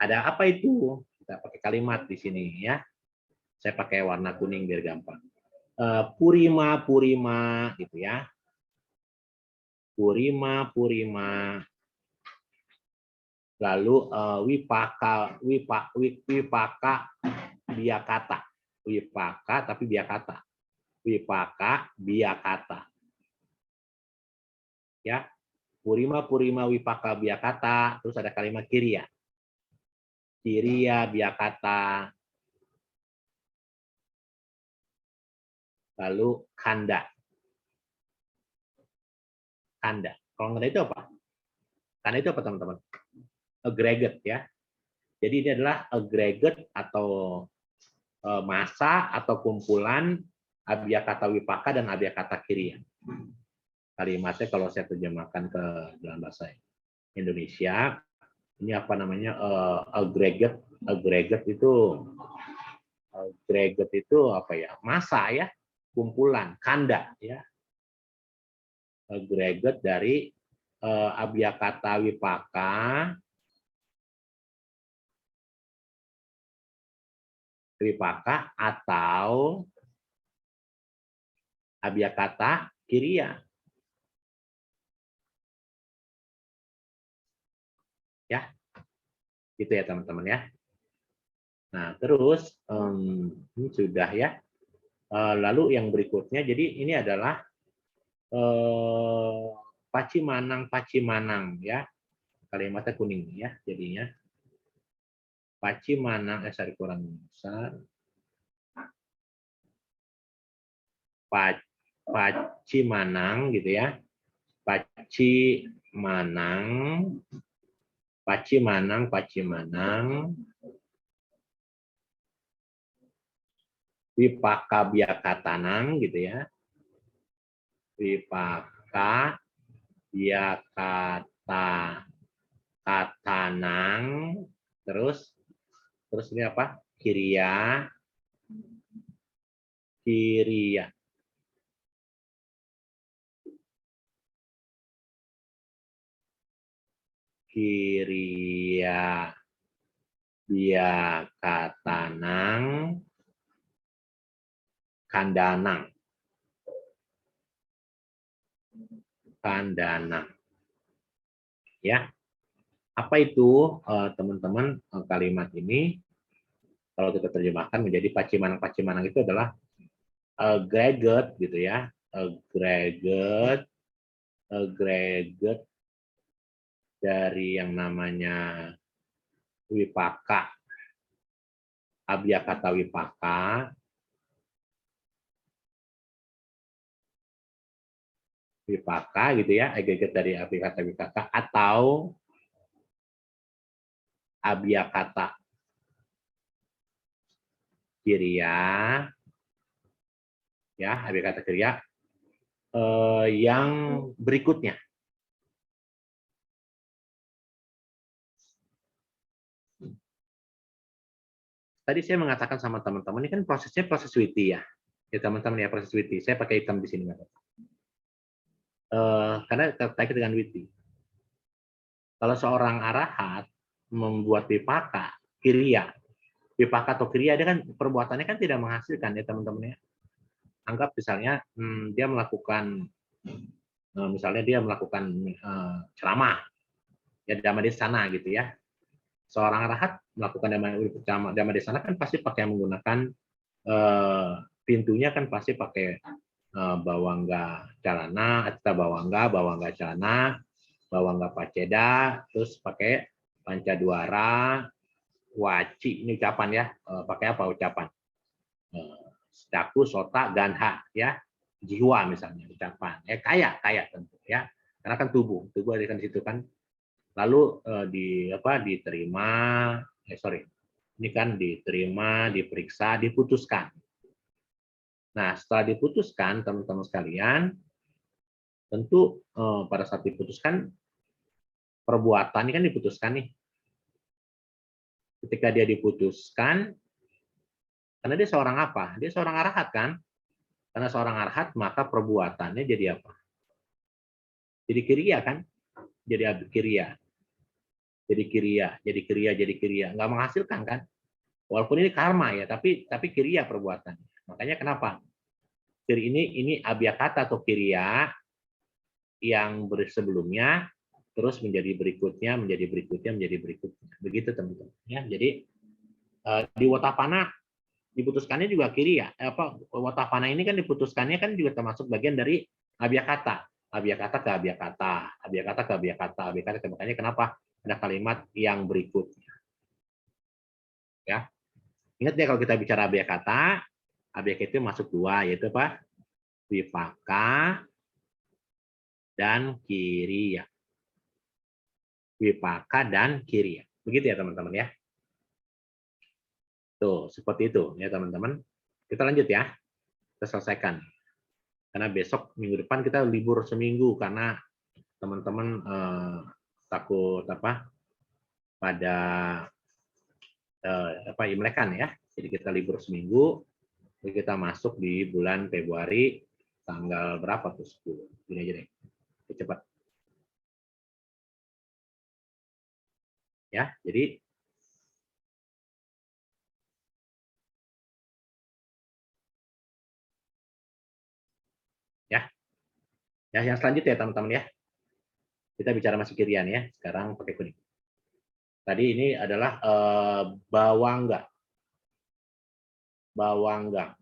Ada apa itu? Kita pakai kalimat di sini ya. Saya pakai warna kuning biar gampang. Purima gitu ya. Purima. Lalu wipaka biakata. Wipaka tapi biakata. Wipaka biakata. Ya. Purima wipaka biakata, terus ada kalimat kiriya. Kiriya biakata. Lalu kanda. Kalau kanda itu apa? Kanda itu apa teman-teman? Aggregate ya. Jadi ini adalah aggregate atau massa atau kumpulan abhyakata wipaka dan abhyakata kiriya. Kalimatnya kalau saya terjemahkan ke dalam bahasa Indonesia, ini apa namanya? Aggregate itu apa ya? Massa ya, kumpulan, kanda ya. Aggregate dari abhyakata wipaka atau abhyakata kiriya. Ya, itu ya teman-teman ya. Nah terus ini sudah ya. Lalu yang berikutnya, jadi ini adalah pacimanang ya. Kalimatnya kuning ya jadinya. Pacimanang, kurang besar. Pacimanang gitu ya. Pacimanang. Wipaka biakatanang gitu ya. Wipaka biakata katanang Terus ini apa? Kiriya. Kiriya. Kiriya. Biakatanang. Kandanang. Kandanang. Ya. Apa itu teman-teman kalimat ini? Kalau kita terjemahkan menjadi pacimanang itu adalah agregat gitu ya, agregat dari yang namanya wipaka, abiyakata wipaka gitu ya, agregat dari abiyakata wipaka atau abiyakata kiriya, ya abiyakata kiriya yang berikutnya. Tadi saya mengatakan sama teman-teman, ini kan prosesnya proses witi ya. Ya teman-teman ya, proses witi. Saya pakai hitam di sini. Karena terkait dengan witi. Kalau seorang arahat membuat wipaka, kiriya, wipaka atau kiriya, dia kan perbuatannya kan tidak menghasilkan ya teman-teman ya. Anggap misalnya dia melakukan, ceramah, ya Dhammadesana gitu ya. Seorang arahat melakukan Dhammadesana kan pasti pakai menggunakan pintunya kan pasti pakai bawangga calana, atau bawangga calana, bawangga paceda, terus pakai pancadwara, waci, ini ucapan ya, pakai apa ucapan? Daku, sota, ganha, ya, jiwa misalnya ucapan, ya kaya tentu ya, karena kan tubuh ada kan di situ kan. Lalu diterima, ini kan diterima, diperiksa, diputuskan. Nah, setelah diputuskan, teman-teman sekalian, tentu pada saat diputuskan, perbuatan ini kan diputuskan nih. Ketika dia diputuskan, karena dia seorang apa? Dia seorang arahat kan? Karena seorang arahat, maka perbuatannya jadi apa? Jadi kiriya kan? Jadi kiriya. Jadi kiriya. Nggak menghasilkan kan? Walaupun ini karma ya, tapi kiriya perbuatan. Makanya kenapa? Ini abiyakata atau kiriya yang sebelumnya terus menjadi berikutnya. Begitu teman-teman. Ya, jadi di Watapana diputuskannya juga kiriya. Watapana ini kan diputuskannya kan juga termasuk bagian dari abiyakata. Abiyakata ke abiyakata. Makanya kenapa ada kalimat yang berikutnya. Ya. Ingat ya kalau kita bicara abiyakata itu masuk dua, yaitu apa? Wipaka dan kiriya. Wipaka dan kiriya. Begitu ya teman-teman ya. Tuh, seperti itu ya teman-teman. Kita lanjut ya. Kita selesaikan. Karena besok minggu depan kita libur seminggu karena teman-teman takut pada Imlekan ya. Jadi kita libur seminggu. Kita masuk di bulan Februari tanggal berapa tuh? 10. Gini aja deh. Cepat. Ya, jadi ya yang selanjutnya ya teman-teman ya. Kita bicara masih kirian ya. Sekarang pakai kuning. Tadi ini adalah bawangga. Bawangga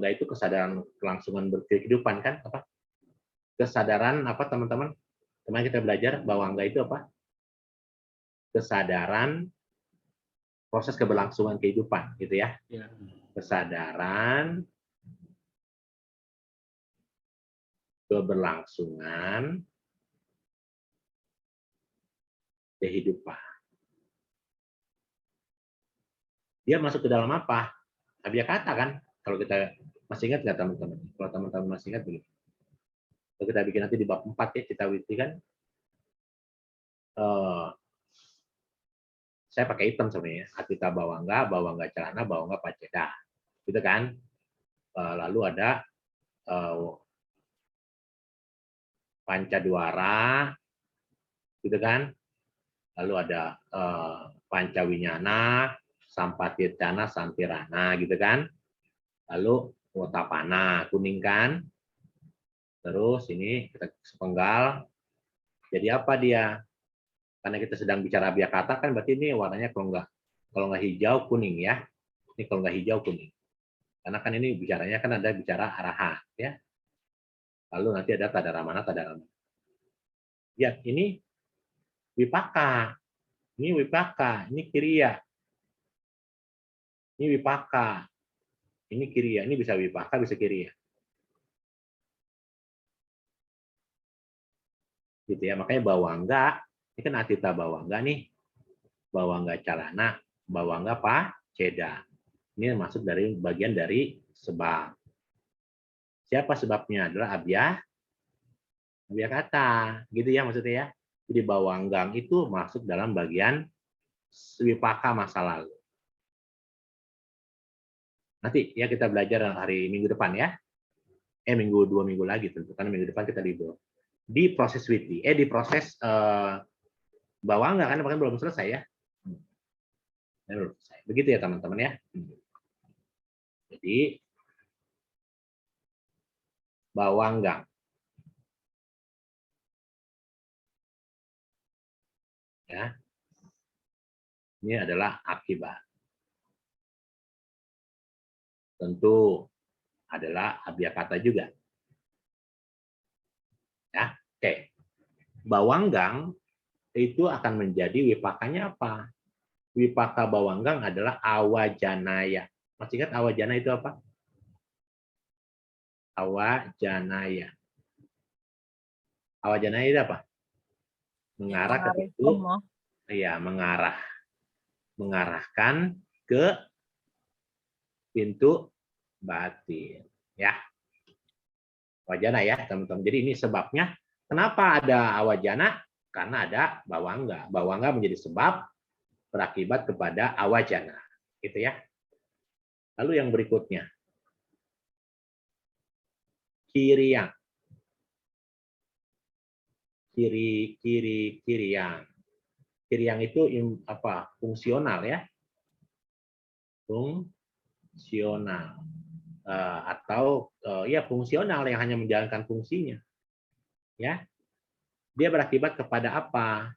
itu kesadaran kelangsungan berkehidupan kan? Apa? Kesadaran apa teman-teman? Kemarin kita belajar bawangga itu apa? Kesadaran proses keberlangsungan kehidupan gitu ya. Kesadaran keberlangsungan kehidupan. Dia masuk ke dalam apa? Abiyakata kan? Kalau kita masih ingat nggak teman-teman? Kalau teman-teman masih ingat begini. Kalau kita bikin nanti di bab 4 ya, Cita Witi kan, eh, saya pakai hitam sebenarnya. Atita bawangga celana, bawangga paceda. Gitu kan? Lalu ada Pancadwara, gitu kan? Lalu ada Pancawinyana, Sampatircana, Santirana, gitu kan? Lalu Wotapana, kuning kan? Terus ini kita sepenggal. Jadi apa dia? Karena kita sedang bicara Abhyakarta kan berarti ini warnanya kalau nggak hijau kuning ya. Ini kalau nggak hijau kuning. Karena kan ini bicaranya kan ada bicara araha ya. Lalu nanti ada tadaramana. Ya, ini wipaka. Ini wipaka, ini kiriya. Ini wipaka. Ini kiriya, ini bisa wipaka, bisa kiriya. Gitu ya, makanya bawangga, ini kan atita bawangga nih. Bawangga calana, bawangga paceda. Ini masuk dari bagian dari sebab. Siapa sebabnya? Adalah Abhyakarta. Gitu ya maksudnya ya. Jadi bawanggang itu masuk dalam bagian wipaka masa lalu. Nanti ya kita belajar hari minggu depan ya. Dua minggu lagi tentu karena minggu depan kita libur. Di proses witi, di proses bawangga kan bahkan belum selesai ya. Belum selesai. Begitu ya teman-teman ya. Jadi bawanggang. Ya. Ini adalah akibat. Tentu adalah Abhyakarta juga. Ya, oke. Bawanggang itu akan menjadi wipakanya apa? Wipaka bawanggang adalah awajanaya. Masih ingat awajana itu apa? Awajanaya. Awajanaya itu apa? Mengarah ke pintu. Iya, mengarahkan ke pintu batin. Ya. Awajana ya, teman-teman. Jadi ini sebabnya kenapa ada awajana? Karena ada bawangga. Bawangga menjadi sebab berakibat kepada awajana. Gitu ya. Lalu yang berikutnya. Kiriyang. Kiriyang. Kiriyang itu apa? Fungsional ya. Fungsional. Atau ya fungsional yang hanya menjalankan fungsinya. Ya. Dia berakibat kepada apa?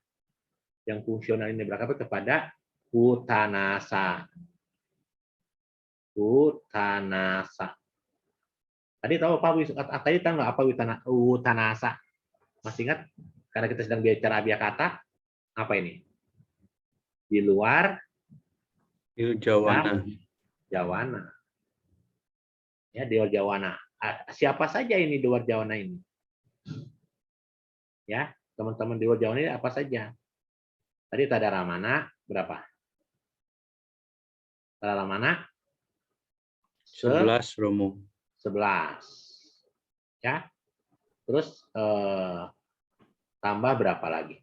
Yang fungsional ini berakibat kepada utanasa. Utanasa. Tadi tahu nggak apa utanasa? Masih ingat? Karena kita sedang bicara Abhyakarta, apa ini? Di luar Jawana. Jawana. Ya, di luar Jawana. Siapa saja ini di luar Jawana ini? Ya, teman-teman di luar Jawana ini apa saja? Tadi Tadaramana berapa? Tadaramana 11 Romo. 11. Ya. Terus tambah berapa lagi?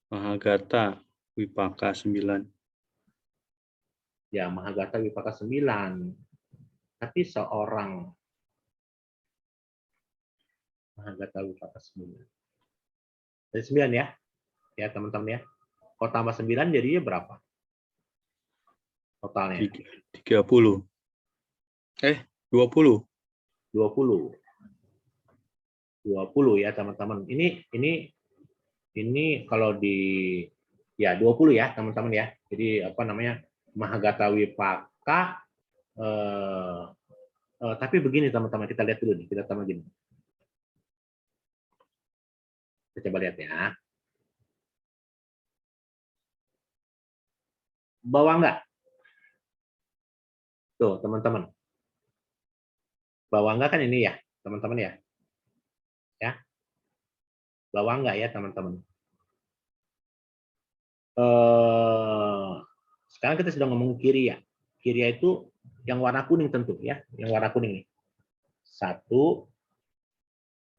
Mahagata wipaka 9. Ya, Mahagata wipaka 9. Tapi seorang Mahagata wipaka 9. Jadi 9 ya. Ya, teman-teman ya. Kalau tambah 9 jadinya berapa? Totalnya. 30. 20. 20 ya, teman-teman. Ini kalau di ya 20 ya, teman-teman ya. Jadi apa namanya? Mahagata wipaka tapi begini teman-teman, kita lihat dulu nih, kita tambah gini. Kita coba lihat ya. Bawangga. Tuh, teman-teman. Bawangga kan ini ya, teman-teman ya. Ya. Bawangga ya, teman-teman. Sekarang kita sedang ngomong kiriya. Kiriya itu yang warna kuning tentu ya, yang warna kuning nih. 1,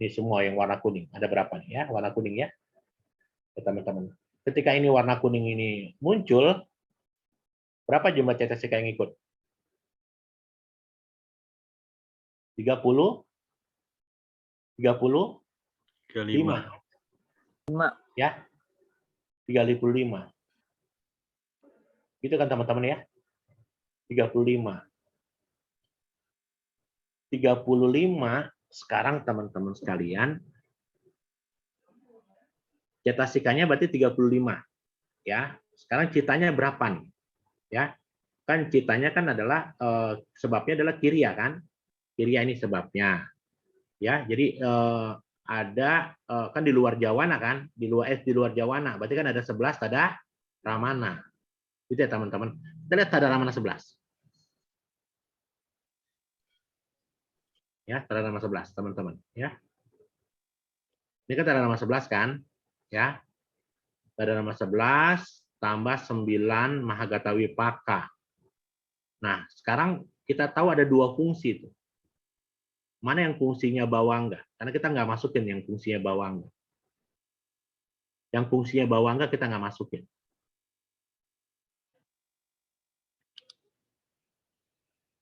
ini semua yang warna kuning. Ada berapa nih ya, warna kuning ya? ya, teman-teman. Ketika ini warna kuning ini muncul, berapa jumlah cetasika yang ikut? 30, 35, 35. ya, 35. Gitu kan teman-teman ya? 35. 35 sekarang teman-teman sekalian, cetasikanya berarti 35. Ya, sekarang citanya berapa nih? Ya, kan citanya kan adalah sebabnya adalah kiria kan? Kiria ini sebabnya. Ya, jadi ada kan di luar jawana kan? Di luar jawana, berarti kan ada 11 tada ramana. Itu ya teman-teman. Kita lihat tada ramana 11. Ya, tada ramana 11 teman-teman, ya. Ini kan tada ramana 11 kan? Ya. Tada ramana 11 tambah 9 mahagata wipaka. Nah, sekarang kita tahu ada dua fungsi itu. Mana yang fungsinya bawangga? Karena kita nggak masukin yang fungsinya bawangga. Yang fungsinya bawangga kita nggak masukin.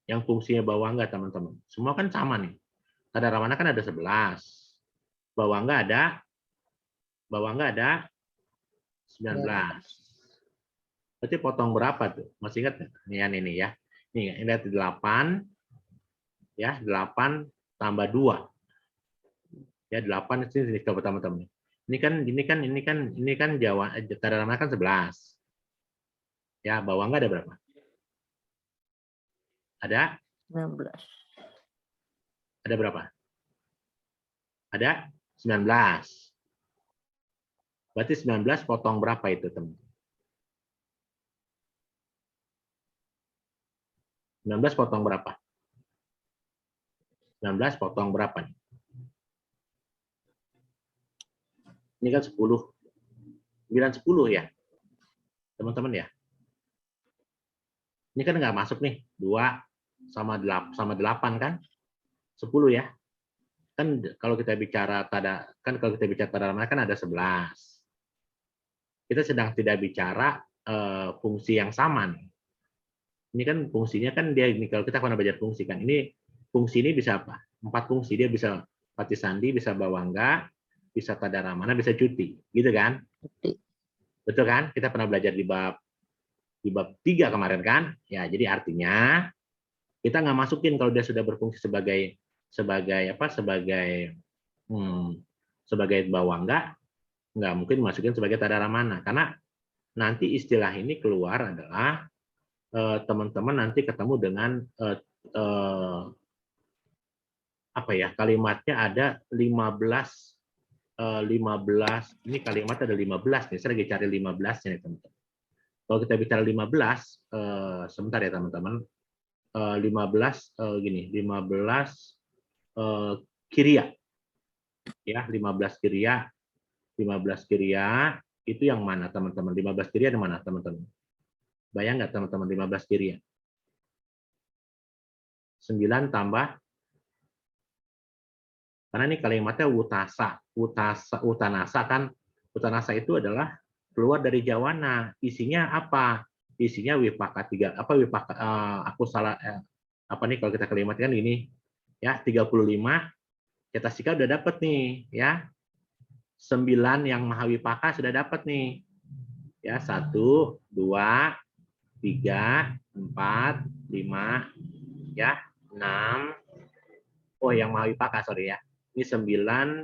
Yang fungsinya bawangga, teman-teman. Semua kan sama nih. Tada ramana kan ada 11. Bawangga ada 19. Berarti potong berapa tuh? Masih ingat nggak? Ini ya. Ini lihat 8. Ya, 8 tambah 2. Ya, 8 di sini coba teman-teman. Ini kan Jawa, tada ramana kan 11. Ya, bawangga ada berapa? Ada 19. Ada berapa? Ada 19. Berarti 19 potong berapa itu, teman? 19 potong berapa? 19 potong berapa nih? Ini kan 10. 9, 10 ya. Teman-teman ya. Ini kan nggak masuk nih. 2 sama 8 kan? 10 ya. Kan kalau kita bicara tada ramana kan ada 11. Kita sedang tidak bicara fungsi yang sama nih. Ini kan fungsinya kan dia ini, kalau kita pernah belajar fungsi kan, ini fungsi ini bisa apa? 4 fungsi, dia bisa patisandi, bisa bawangga, bisa tada ramana, bisa cuti, gitu kan? Betul kan? Kita pernah belajar di bab 3 kemarin kan? Ya, jadi artinya kita nggak masukin kalau dia sudah berfungsi sebagai bawangga, nggak mungkin masukin sebagai tada ramana, karena nanti istilah ini keluar adalah teman-teman nanti ketemu dengan kalimatnya ada 15, ini kalimatnya ada 15 nih, saya lagi cari 15 nya nih teman-teman. Kalau kita bicara 15, sebentar ya teman-teman, 15 kiria, ya 15 kiria itu yang mana teman-teman? 15 kiria di mana teman-teman? Bayang nggak teman-teman 15 kiria? 9 tambah, karena ini kalimatnya utanasa kan, utanasa itu adalah keluar dari jawana. Isinya apa? Isinya wipaka 3, kalau kita kalimatkan ini ya 35, cetasika udah dapat nih ya. 9 yang mahawipaka sudah dapat nih. Ya, 1, 2, 3, 4, 5, ya, 6. Oh, yang mahawipaka, sorry ya. Ini 9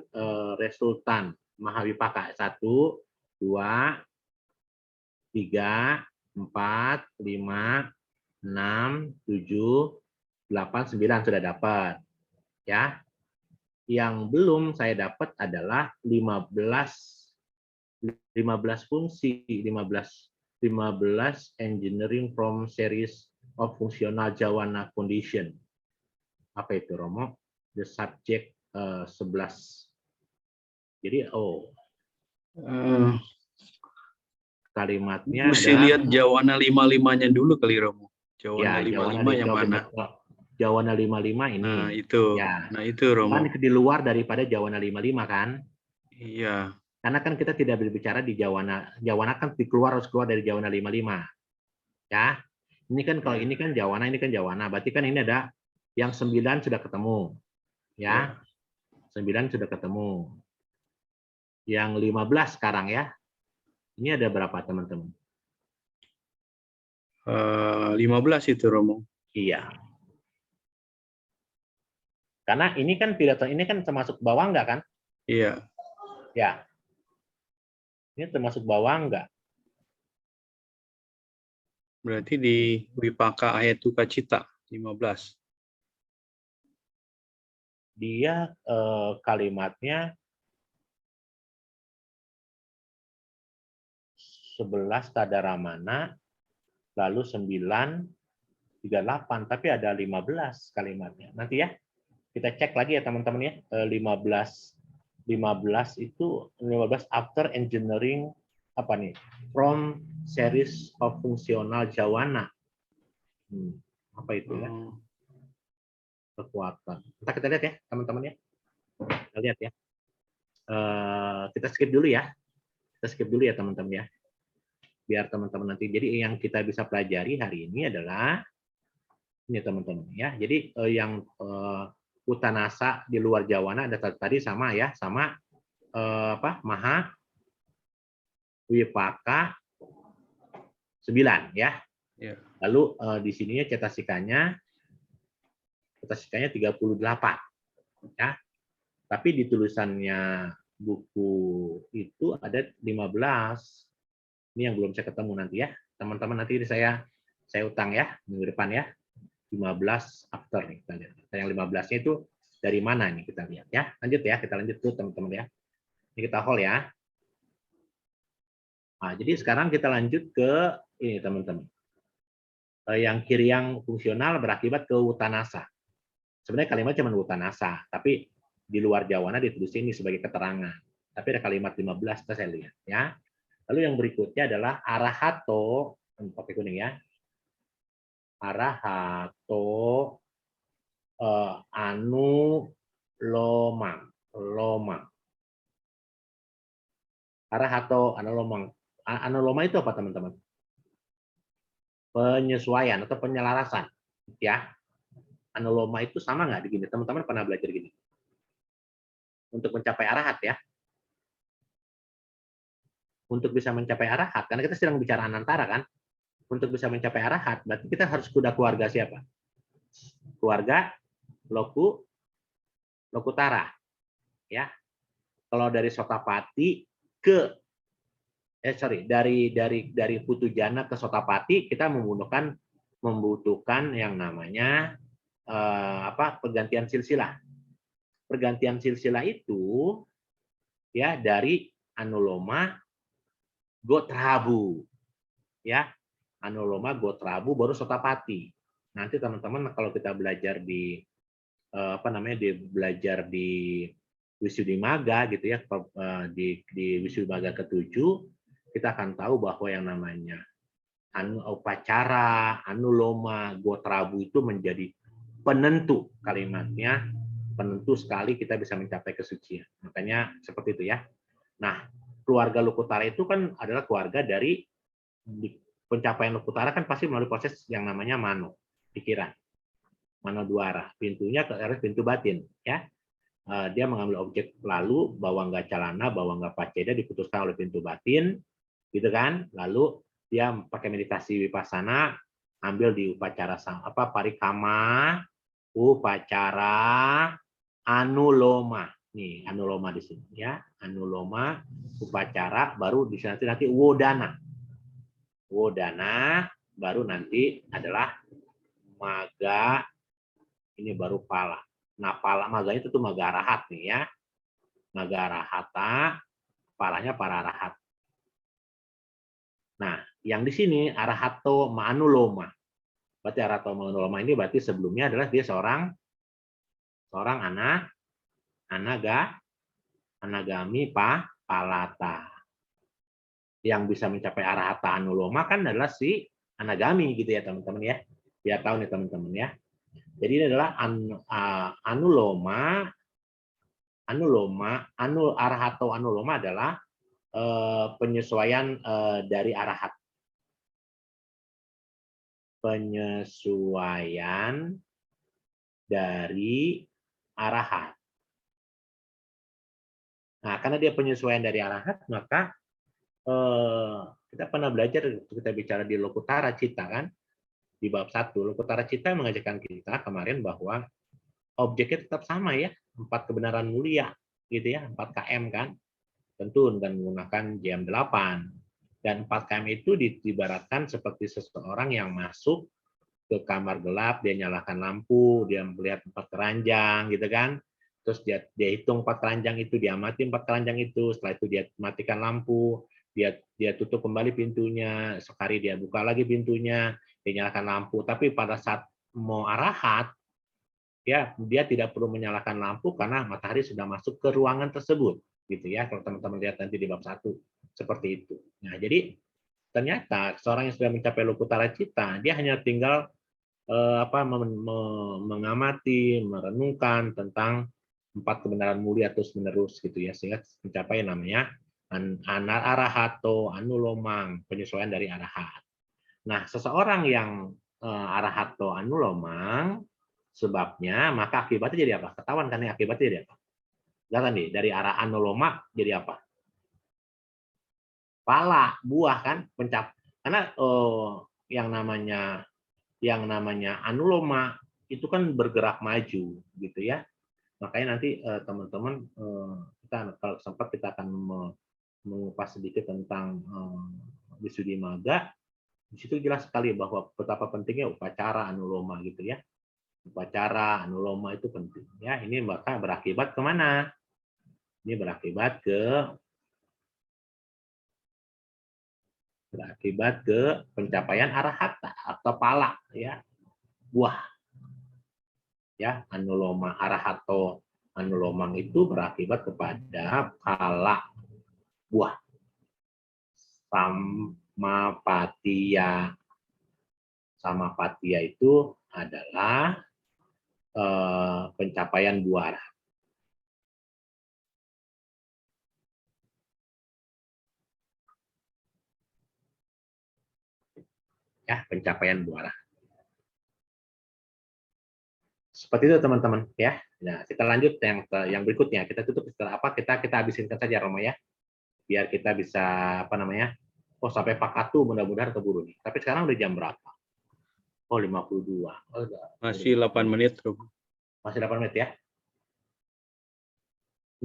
resultan mahawipaka. 1, 2, 3, 4, 5, 6, 7, 8, 9 sudah dapat. Ya. Yang belum saya dapat adalah 15 fungsi, 15 engineering from series of functional jawana condition. Apa itu, Romo? The subject 11. Jadi kalimatnya mesti lihat jawana 55-nya dulu kali, Romo. Jawana 55 yang mana? Jawana 55 ini. Nah, itu. Ya. Nah, itu, Romo. Kan di luar daripada jawana 55 kan? Iya. Karena kan kita tidak berbicara di Jawana. Jawana kan harus keluar dari Jawana 55. Ya. Ini kan kalau ini kan Jawana, ini kan Jawana. Berarti kan ini ada yang 9 sudah ketemu. Ya. 9 sudah ketemu. Yang 15 sekarang ya. Ini ada berapa teman-teman? 15 itu Romo. Iya. Karena ini kan tidak, ini kan termasuk bawah enggak kan? Iya. Ya. Ini termasuk bawah enggak? Berarti di Wipaka Ahetuka Cita 15. Dia kalimatnya 11 Tadaramana, lalu 9, 38, tapi ada 15 kalimatnya. Nanti ya, kita cek lagi ya teman-teman ya. 15 itu 15 after engineering apa nih? From series of fungsional Jawana. Apa itu ya? Kekuatan. Kita lihat ya teman-teman ya. Kita lihat ya. Kita skip dulu ya. Kita skip dulu ya teman-teman ya. Biar teman-teman nanti. Jadi yang kita bisa pelajari hari ini adalah ini teman-teman ya. Jadi yang Utanasa di luar Jawana ada tadi sama ya, sama apa? Maha Wipaka 9 ya. Ya. Lalu di sininya cetasikanya 38 ya. Tapi di tulisannya buku itu ada 15. Ini yang belum saya ketemu nanti ya. Teman-teman nanti saya utang ya minggu depan ya. 15 after nih kita lihat. Yang 15-nya itu dari mana nih kita lihat ya. Lanjut ya, kita lanjut tuh teman-teman ya. Ini kita hold ya. Nah, jadi sekarang kita lanjut ke ini teman-teman. Yang kiri yang fungsional berakibat ke Utanasa. Sebenarnya kalimat cuma Utanasa, tapi di luar Jawana ditulis ini sebagai keterangan. Tapi ada kalimat 15 kita saya lihat ya. Lalu yang berikutnya adalah Arahato, pakai kuning ya. Arahato Anuloma. Arahato Anuloma. Anuloma itu apa teman-teman? Penyesuaian atau penyelarasan ya. Anuloma itu sama nggak begini? Teman-teman pernah belajar gini? Untuk mencapai arahat ya. Untuk bisa mencapai arahat, karena kita sedang bicara anantara kan. Untuk bisa mencapai arahat, berarti kita harus kuda keluarga siapa? Keluarga Lokutara. Ya. Kalau dari Sotapati ke dari Putujana ke Sotapati kita membutuhkan yang namanya pergantian silsilah. Pergantian silsilah itu ya dari Anuloma Gotrabu. Ya. Anuloma Gotrabu baru Sotapati. Nanti teman-teman kalau kita belajar di belajar di Wisudimaga gitu ya, di Wisudimaga ke-7 kita akan tahu bahwa yang namanya upacara Anuloma Gotrabu itu menjadi penentu kalimatnya, penentu sekali kita bisa mencapai kesucian. Makanya seperti itu ya. Nah, keluarga Lokutara itu kan adalah keluarga dari pencapaian Lokutara kan pasti melalui proses yang namanya mano, pikiran. Mano duara, pintunya ke arah pintu batin ya. Dia mengambil objek lalu bawangga calana, bawangga paceda diputuskan oleh pintu batin gitu kan. Lalu dia pakai meditasi vipassana, ambil di upacara parikama, upacara Anuloma. Nih, Anuloma di sini ya. Anuloma upacara baru di sini nanti wodana. Wodana baru nanti adalah maga, ini baru pala. Nah, pala maganya itu tuh maga arahat nih ya. Maga arahata, palanya para arahat. Nah, yang di sini arahato ma'anuloma. Berarti arahato ma'anuloma ini berarti sebelumnya adalah dia seorang anagami palata. Yang bisa mencapai arahata anuloma kan adalah si anagami gitu ya teman-teman ya. Biar tahu nih teman-teman ya. Jadi ini adalah arahato anuloma adalah penyesuaian dari arahat. Penyesuaian dari arahat. Nah, karena dia penyesuaian dari arahat, maka kita pernah belajar kita bicara di Lokutara Cita kan, di bab 1. Lokutara Cita mengajarkan kita kemarin bahwa objeknya tetap sama ya, 4 kebenaran mulia gitu ya, 4 KM kan. Tentu dengan menggunakan JM8. Dan 4 KM itu diibaratkan seperti seseorang yang masuk ke kamar gelap, dia nyalakan lampu, dia melihat 4 keranjang gitu kan. Terus dia hitung 4 keranjang itu, dia mati 4 keranjang itu, setelah itu dia matikan lampu, dia tutup kembali pintunya, sekali dia buka lagi pintunya, dia nyalakan lampu. Tapi pada saat mau arahat, ya dia tidak perlu menyalakan lampu karena matahari sudah masuk ke ruangan tersebut, gitu ya. Kalau teman-teman lihat nanti di bab 1 seperti itu. Nah, jadi ternyata seorang yang sudah mencapai Lokutara Cita, dia hanya tinggal mengamati, merenungkan tentang 4 kebenaran mulia terus-menerus gitu ya, sehingga mencapai namanya arahato anulomang, penyesuaian dari arahat. Nah, seseorang yang arahato anulomang, sebabnya maka akibatnya jadi apa? Ketahuan kan ya akibatnya jadi apa? Lihat nih, dari arah anuloma jadi apa? Pala, buah kan, karena yang namanya anuloma itu kan bergerak maju gitu ya. Makanya nanti teman-teman kita kalau sempat kita akan mengupas sedikit tentang Visuddhimagga. Di situ jelas sekali bahwa betapa pentingnya upacara anuloma gitu ya. Upacara anuloma itu penting ya. Ini maka berakibat kemana? Ini berakibat ke pencapaian arahata atau pala ya, buah ya. Anuloma arahato anulomang itu berakibat kepada pala, buah. Samapatiya itu adalah pencapaian buah arahat. Ya, pencapaian buah arahat. Seperti itu teman-teman ya. Nah, kita lanjut yang berikutnya. Kita tutup setelah apa? Kita habisin saja Romo ya. Biar kita bisa apa namanya? Oh, sampai Pakatu mudah-mudahan keburu nih. Tapi sekarang udah jam berapa? Oh, 52. Oh, Masih 8 menit, Romo. Masih 8 menit ya.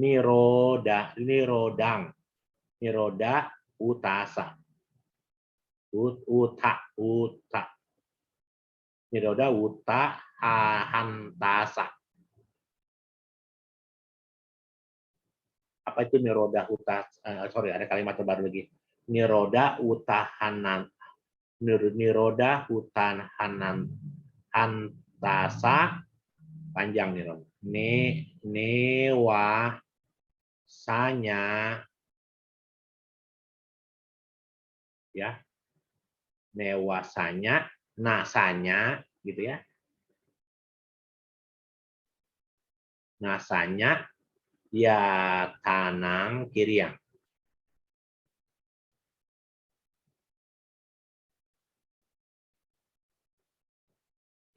Niroda utasa. Uta. Niroda uta hantasa. Apa itu niroda uta? Sorry, ada kalimat terbaru lagi. Niroda utahanan. Niroda hanan hantasa, panjang nih Ron. Newasanya ya. Newasanya, nasanya gitu ya. Nasanya ya tanang kiriang.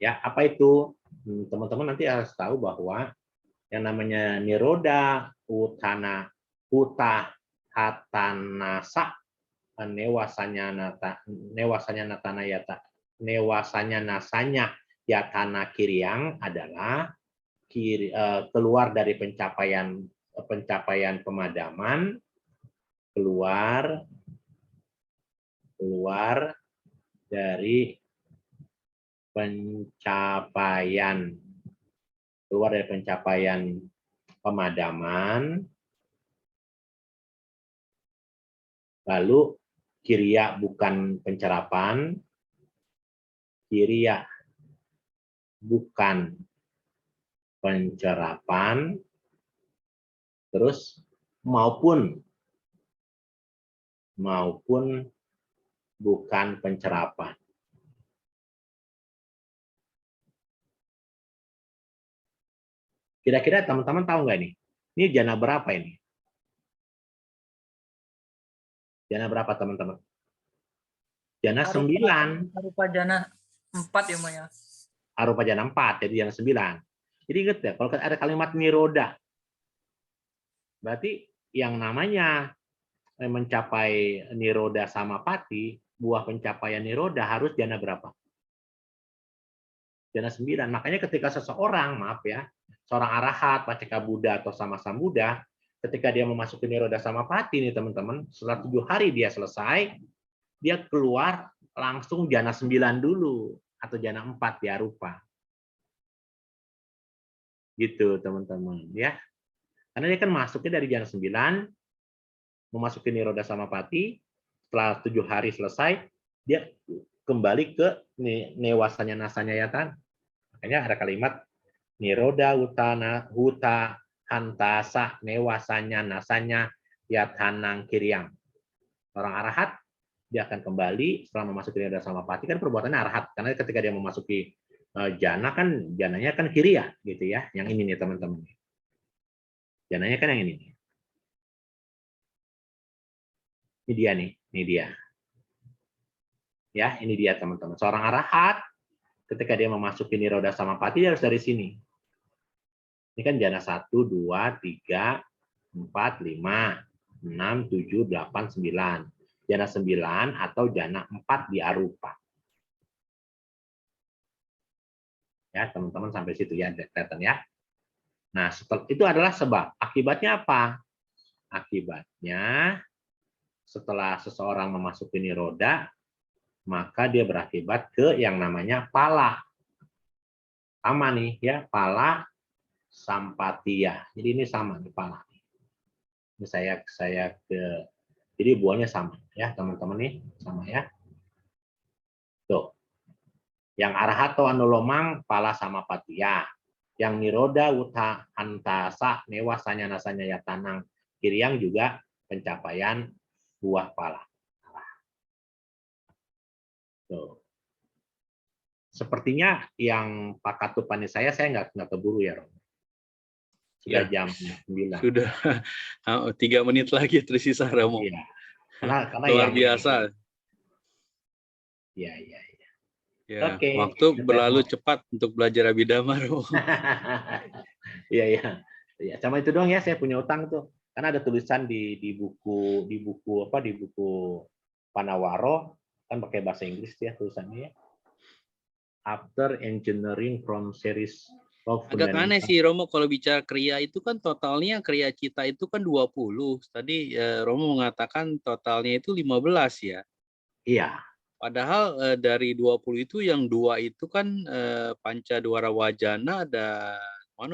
Ya, apa itu? Teman-teman nanti harus tahu bahwa yang namanya niroda hatanasa newasanya nasanya yatana kiriang adalah keluar dari pencapaian pemadaman, keluar dari pencapaian pemadaman, lalu kiriya bukan pencerapan, kiriya bukan pencerapan, terus maupun bukan pencerapan. Kira-kira teman-teman tahu nggak nih? Ini jana berapa ini? Jana berapa teman-teman? Jana 9. Arupa jana 4 ya Mo ya. Arupa jana 4, jadi jana 9. Jadi ingat ya, kalau ada kalimat niroda, berarti yang namanya mencapai niroda samapati, buah pencapaian niroda harus jana berapa? Jana 9. Makanya ketika seseorang, maaf ya, seorang arahat, paceka Buddha atau sama-sama Buddha, ketika dia memasuki niroda samapati nih teman-teman, setelah 7 hari dia selesai, dia keluar langsung jana 9 dulu atau jana 4 di arupa. Gitu teman-teman ya. Karena dia kan masuknya dari jana 9 memasuki niroda samapati, setelah 7 hari selesai, dia kembali ke newasanya nasanya yatan. Makanya ada kalimat niroda utana huta hantasa newasanya nasanya yatanang kiryang. Orang arahat dia akan kembali setelah memasuki niroda samapati, kan perbuatannya arahat. Karena ketika dia memasuki jana kan jananya kan kirya gitu ya. Yang ini nih teman-teman. Jananya kan yang ini nih. Ini dia nih, ini dia. Ya, ini dia teman-teman. Seorang arahat ketika dia memasuki niroda samapati dia harus dari sini. Ini kan jana 1, 2, 3, 4, 5, 6, 7, 8, 9. Jana 9 atau jana 4 di arupa. Ya, teman-teman sampai situ ya, kelihatan ya. Nah, setelah itu adalah sebab. Akibatnya apa? Akibatnya setelah seseorang memasuki niroda, maka dia berakibat ke yang namanya pala. Sama nih ya, pala sampatia. Jadi ini sama nih pala. Ini saya ke, jadi buahnya sama ya teman-teman nih, sama ya. Tuh. Yang arahato anulomang pala samapatia. Yang niroda utha antasa newasanya nasanya yatanang kiryang juga pencapaian buah pala. Tuh. Sepertinya yang Pak Katupani saya nggak keburu ya, Rom. Sudah Ya, jam 9. Sudah 3 menit lagi tersisa, Romo. Iya. Karena Luar biasa. Iya. Ya, Oke. waktu berlalu cepat untuk belajar Abhidhamma, Romo. Iya. Sama itu doang ya, saya punya utang tuh. Karena ada tulisan di buku Panawaro kan pakai bahasa Inggris ya tulisannya ya. After engineering from series of Agak aneh sih, Romo, kalau bicara kriya itu kan totalnya kriya cita itu kan 20. Tadi Romo mengatakan totalnya itu 15 ya. Iya. Padahal dari 20 itu yang 2 itu kan panca dwara wajana, ada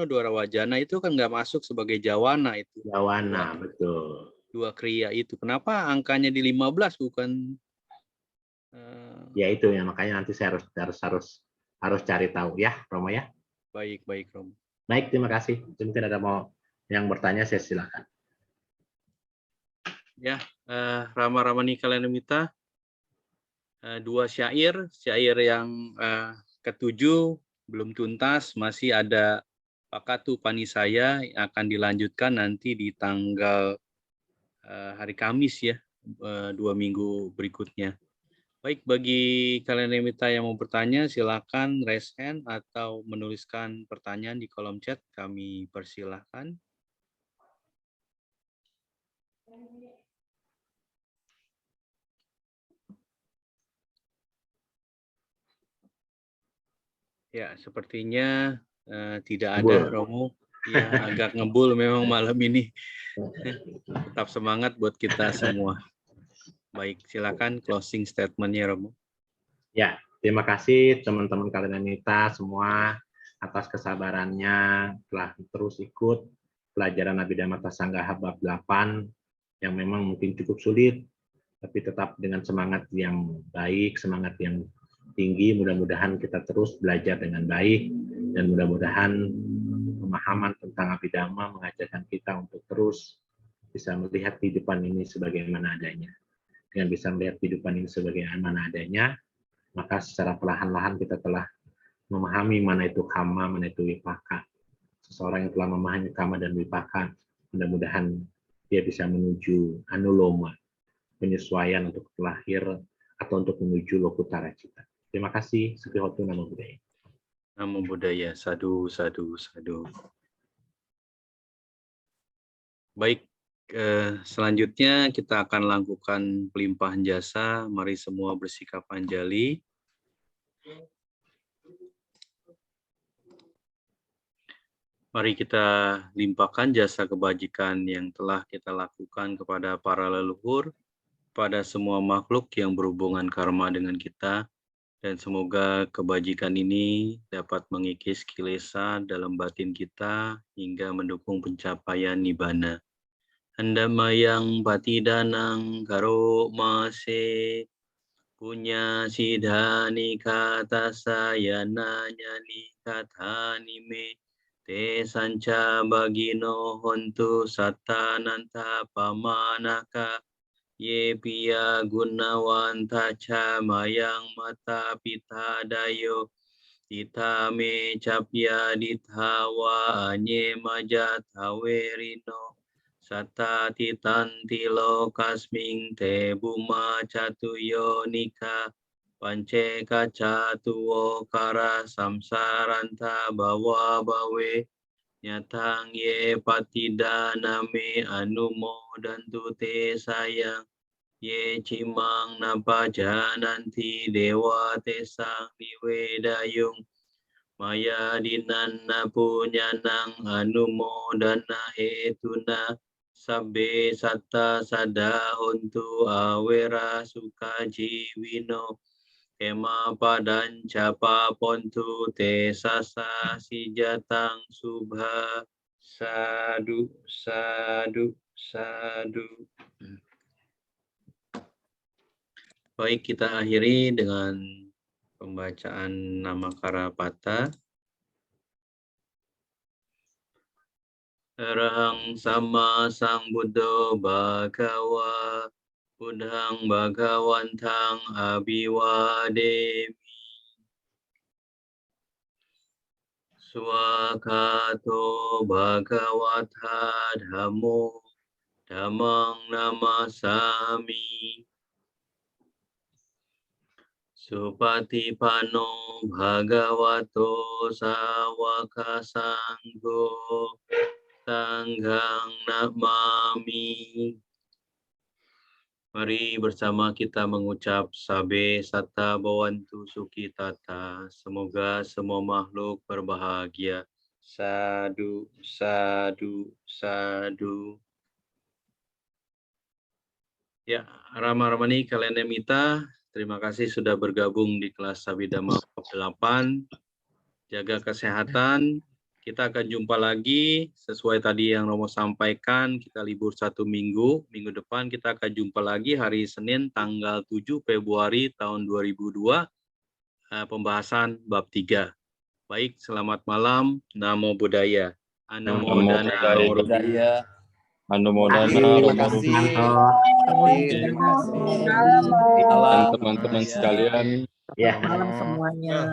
dwara wajana itu kan nggak masuk sebagai jawana itu. Jawana, betul. 2 kriya itu. Kenapa angkanya di 15 bukan? Ya itu ya, makanya nanti saya harus cari tahu ya, Romo ya. Baik, Romo. Baik, terima kasih. Mungkin ada mau yang bertanya, saya silakan. Ya, Rama Ramani Kalenamita, 2 syair yang ke-7 belum tuntas, masih ada Pakatu Panisaya yang akan dilanjutkan nanti di tanggal hari Kamis ya, 2 minggu berikutnya. Baik, bagi kalian yang mau bertanya, silakan raise hand atau menuliskan pertanyaan di kolom chat, kami persilahkan. Ya, sepertinya tidak ada, Romo. Ya, agak ngebul memang malam ini. Tetap semangat buat kita semua. Baik, silakan closing statement-nya, Romo. Ya, terima kasih teman-teman Kalenamita semua atas kesabarannya telah terus ikut pelajaran Abhidhamma Sanggaha bab 8 yang memang mungkin cukup sulit, tapi tetap dengan semangat yang baik, semangat yang tinggi. Mudah-mudahan kita terus belajar dengan baik dan mudah-mudahan pemahaman tentang Abhidhamma mengajarkan kita untuk terus bisa melihat kehidupan ini sebagaimana adanya. Dengan bisa melihat kehidupan ini sebagaimana adanya, maka secara perlahan-lahan kita telah memahami mana itu kama, mana itu vipaka. Seseorang yang telah memahami kama dan vipaka, mudah-mudahan dia bisa menuju anuloma, penyesuaian untuk lahir atau untuk menuju lokutara cita. Terima kasih. Sukihotu Namo Buddhaya. Namo Buddhaya. Sadu, sadu, sadu. Baik, selanjutnya kita akan lakukan pelimpahan jasa. Mari semua bersikap anjali. Mari kita limpahkan jasa kebajikan yang telah kita lakukan kepada para leluhur, pada semua makhluk yang berhubungan karma dengan kita, dan semoga kebajikan ini dapat mengikis kilesa dalam batin kita hingga mendukung pencapaian nibbana. Handamayang patidanang karo mase punya sidhani kata sayana nyani kata nime te sanca bagino hontu satananta pamanaka ye piya gunawan taca mayang mata pita dayo ditame capya dithawa anye maja tawerino sata titanti lokasming te buma catuyo nika pance kacatuwo kara samsaranta bawa bawe nyatang ye patida name anumo dantu te sayang ye cimang napa jananti dewa tesang niwedayung maya dinan punyanang anumo dana etuna sabbe satta sada untuk awera suka jiwino ema padan capa pontu te sasa sijatang subha sadu sadu sadu. Baik, kita akhiri dengan pembacaan Namakara Pata. Arahang sama sang Buddho Bhagawa Buddhang Bhagawantang Abhiwademi Swakato Bhagawata Dhammo Dhammang Namasami Supatipano Bhagavato Sawaka Sangho Sanghang Namami. Mari bersama kita mengucap Sabe Satta Bhavantu Sukhi Tata. Semoga semua makhluk berbahagia. Sadu, sadu, sadu. Ya, Rama-Ramani kalian Mita, terima kasih sudah bergabung di kelas Sabidama 8. Jaga kesehatan. Kita akan jumpa lagi sesuai tadi yang Romo sampaikan. Kita libur 1 minggu. Minggu depan kita akan jumpa lagi hari Senin tanggal 7 Februari tahun 2002. Pembahasan bab 3. Baik, selamat malam. Namo Buddhaya. Anumodana. Terima kasih. Terima kasih. Malam teman-teman sekalian. Ya. Malam semuanya.